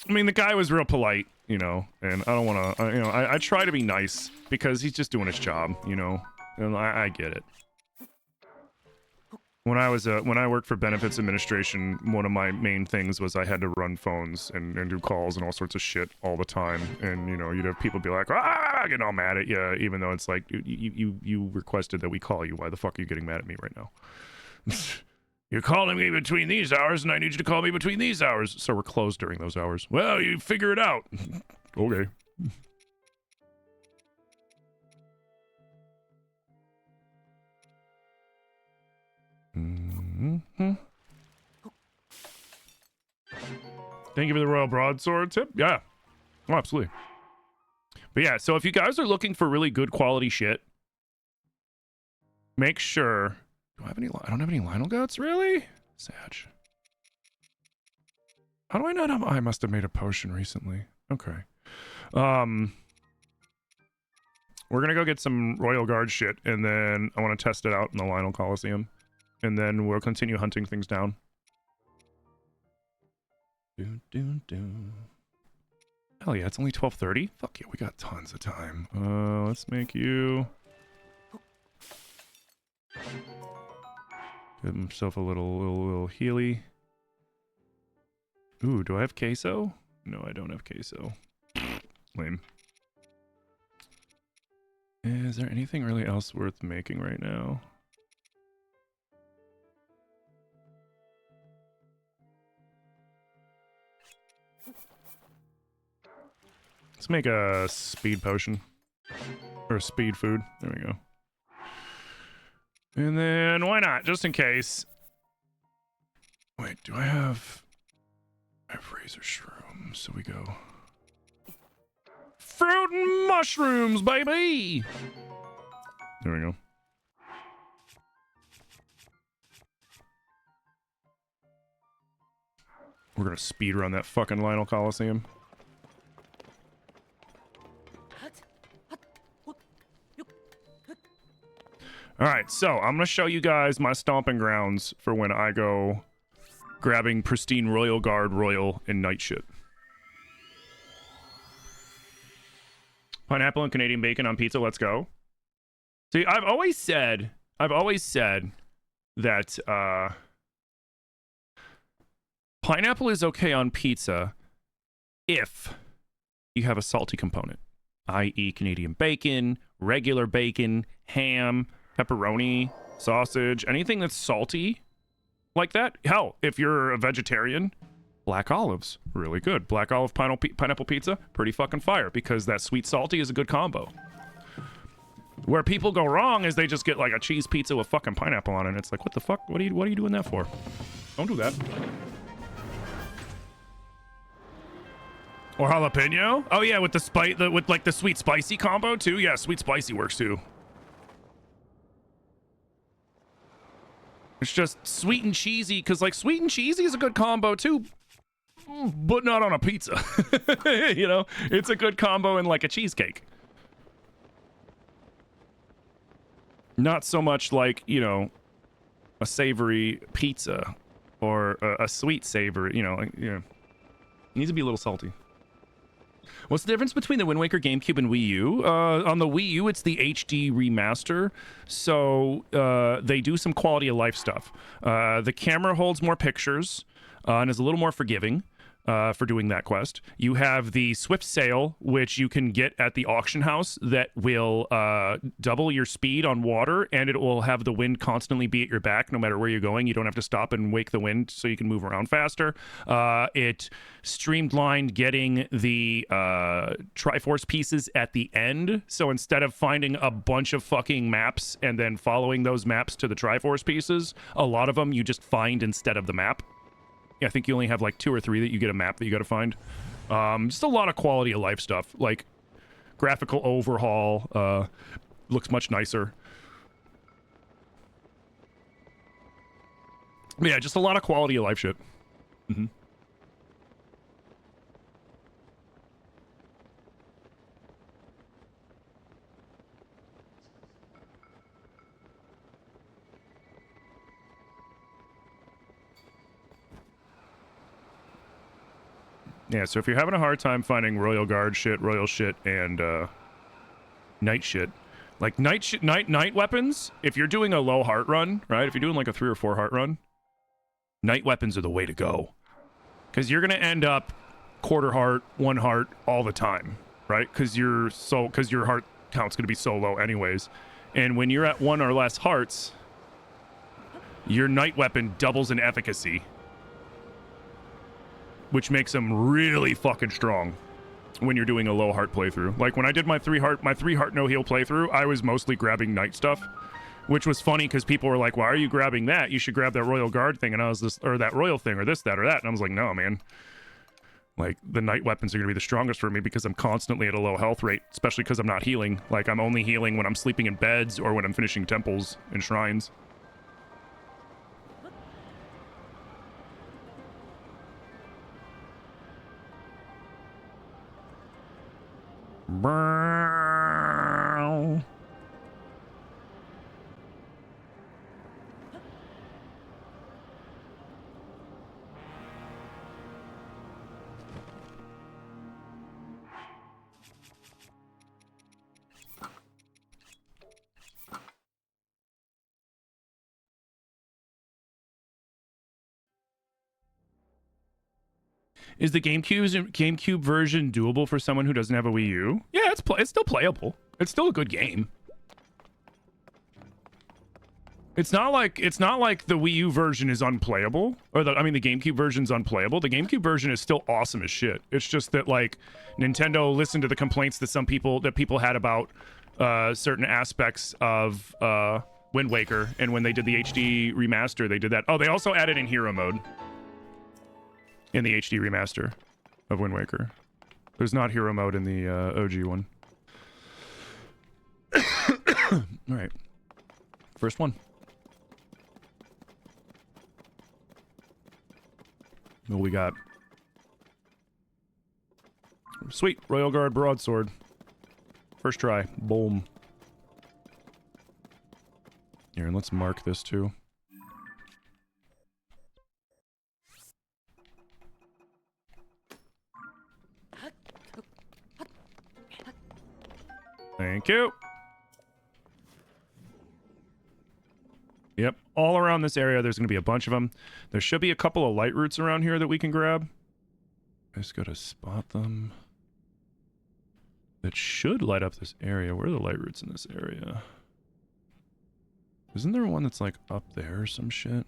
I mean, the guy was real polite, you know, and I don't want to, you know, I try to be nice because he's just doing his job, you know, and I get it. When I worked for benefits administration, one of my main things was I had to run phones and do calls and all sorts of shit all the time. And, you know, you'd have people be like, ah, getting all mad at you, even though it's like, you requested that we call you. Why the fuck are you getting mad at me right now? You're calling me between these hours, and I need you to call me between these hours. So we're closed during those hours. Well, you figure it out. Okay. Mm-hmm. Thank you for the Royal Broadsword tip. Yeah. Oh, absolutely. But yeah, so if you guys are looking for really good quality shit, make sure... Do I have any... I don't have any Lionel guts, really? Sad. How do I not have... I must have made a potion recently. Okay. We're gonna go get some Royal Guard shit, and then I want to test it out in the Lionel Coliseum. And then we'll continue hunting things down. Hell yeah, it's only 12:30. Fuck yeah, we got tons of time. Let's make you... Give himself a little Healy. Ooh, do I have queso? No, I don't have queso. Lame. Is there anything really else worth making right now? Let's make a speed potion. Or a speed food. There we go. And then, why not? Just in case. Wait, do I have... I have razor shrooms, so we go... fruit and mushrooms, baby. There we go. We're gonna speed run that fucking Lionel Coliseum. Alright, so I'm gonna show you guys my stomping grounds for when I go grabbing pristine Royal Guard, Royal, and Knight shit. Pineapple and Canadian bacon on pizza, let's go. See, I've always said that pineapple is okay on pizza if you have a salty component, i.e. Canadian bacon, regular bacon, ham, pepperoni, sausage, anything that's salty like that. Hell, if you're a vegetarian, black olives, really good. Black olive pineapple pizza, pretty fucking fire, because that sweet salty is a good combo. Where people go wrong is they just get like a cheese pizza with fucking pineapple on it. And it's like, what the fuck? What are you doing that for? Don't do that. Or jalapeno? Oh yeah, with with like the sweet spicy combo too. Yeah, sweet spicy works too. It's just sweet and cheesy, because like sweet and cheesy is a good combo too, but not on a pizza. You know, it's a good combo in like a cheesecake. Not so much like, you know, a savory pizza or a sweet savory, you know, like, you know, it needs to be a little salty. What's the difference between the Wind Waker GameCube and Wii U? On the Wii U, it's the HD remaster, so they do some quality of life stuff. The camera holds more pictures and is a little more forgiving for doing that quest. You have the Swift Sail, which you can get at the auction house, that will double your speed on water, and it will have the wind constantly be at your back no matter where you're going. You don't have to stop and wake the wind so you can move around faster. It streamlined getting the Triforce pieces at the end, so instead of finding a bunch of fucking maps and then following those maps to the Triforce pieces, a lot of them you just find instead of the map. I think you only have like 2 or 3 that you get a map that you got to find. Just a lot of quality of life stuff, like graphical overhaul, looks much nicer. But yeah, just a lot of quality of life shit. Mm-hmm. Yeah, so if you're having a hard time finding Royal Guard shit, Royal shit, and Knight shit, like Knight weapons, if you're doing a low heart run, right? If you're doing like a 3 or 4 heart run, Knight weapons are the way to go. Because you're gonna end up quarter heart, 1 heart all the time, right? Because your heart count's gonna be so low anyways. And when you're at 1 or less hearts, your Knight weapon doubles in efficacy, which makes them really fucking strong when you're doing a low heart playthrough. Like when I did my 3 heart no heal playthrough, I was mostly grabbing Knight stuff, which was funny because people were like, why are you grabbing that? You should grab that Royal Guard thing. And I was or that Royal thing, or this, that, or that. And I was like, no, man. Like the Knight weapons are gonna be the strongest for me because I'm constantly at a low health rate, especially because I'm not healing. Like I'm only healing when I'm sleeping in beds or when I'm finishing temples and shrines. Is the GameCube version doable for someone who doesn't have a Wii U? Yeah, it's still playable. It's still a good game. It's not like the Wii U version is unplayable, or the GameCube version's unplayable. The GameCube version is still awesome as shit. It's just that like Nintendo listened to the complaints that people had about certain aspects of Wind Waker, and when they did the HD remaster, they did that. Oh, they also added in hero mode in the HD remaster of Wind Waker. There's not hero mode in the OG one. All right. First one. What we got? Sweet. Royal Guard broadsword. First try. Boom. Here, and let's mark this too. Thank you. Yep, all around this area, there's going to be a bunch of them. There should be a couple of light roots around here that we can grab. I just got to spot them. That should light up this area. Where are the light roots in this area? Isn't there one that's like up there or some shit?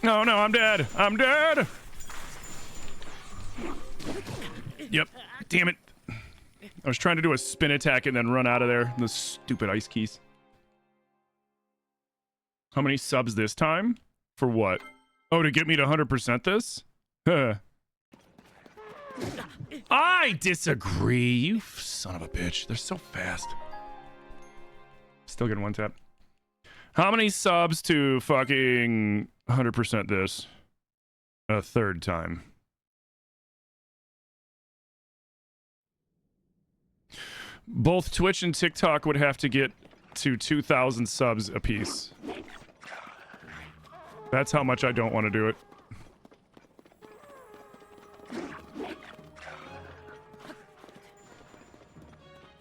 No, no, I'm dead. I'm dead. Yep. Damn it. I was trying to do a spin attack and then run out of there. The stupid ice keys. How many subs this time? For what? Oh, to get me to 100% this? Huh. I disagree. You son of a bitch. They're so fast. Still getting one tap. How many subs to fucking 100% this? A third time. Both Twitch and TikTok would have to get to 2,000 subs apiece. That's how much I don't want to do it.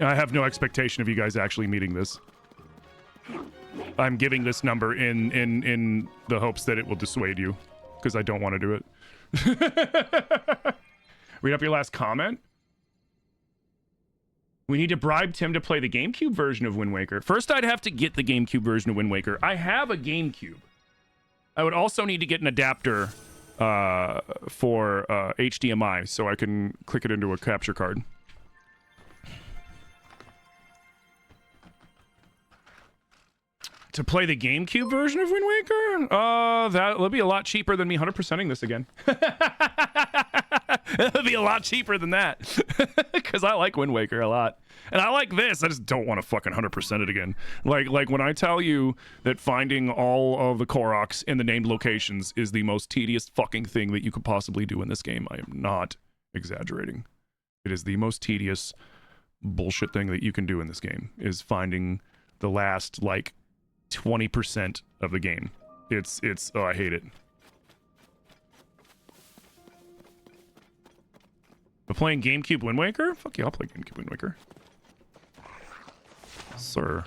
I have no expectation of you guys actually meeting this. I'm giving this number in the hopes that it will dissuade you, because I don't want to do it. Read up your last comment. We need to bribe Tim to play the GameCube version of Wind Waker. First, I'd have to get the GameCube version of Wind Waker. I have a GameCube. I would also need to get an adapter for HDMI so I can click it into a capture card. To play the GameCube version of Wind Waker? That'll be a lot cheaper than me 100%ing this again. It'll be a lot cheaper than that. Because I like Wind Waker a lot. And I like this. I just don't want to fucking 100% it again. Like when I tell you that finding all of the Koroks in the named locations is the most tedious fucking thing that you could possibly do in this game, I am not exaggerating. It is the most tedious bullshit thing that you can do in this game, is finding the last, like, 20% of the game. It's oh, I hate it. But playing GameCube Wind Waker? Fuck yeah, I'll play GameCube Wind Waker. Sir.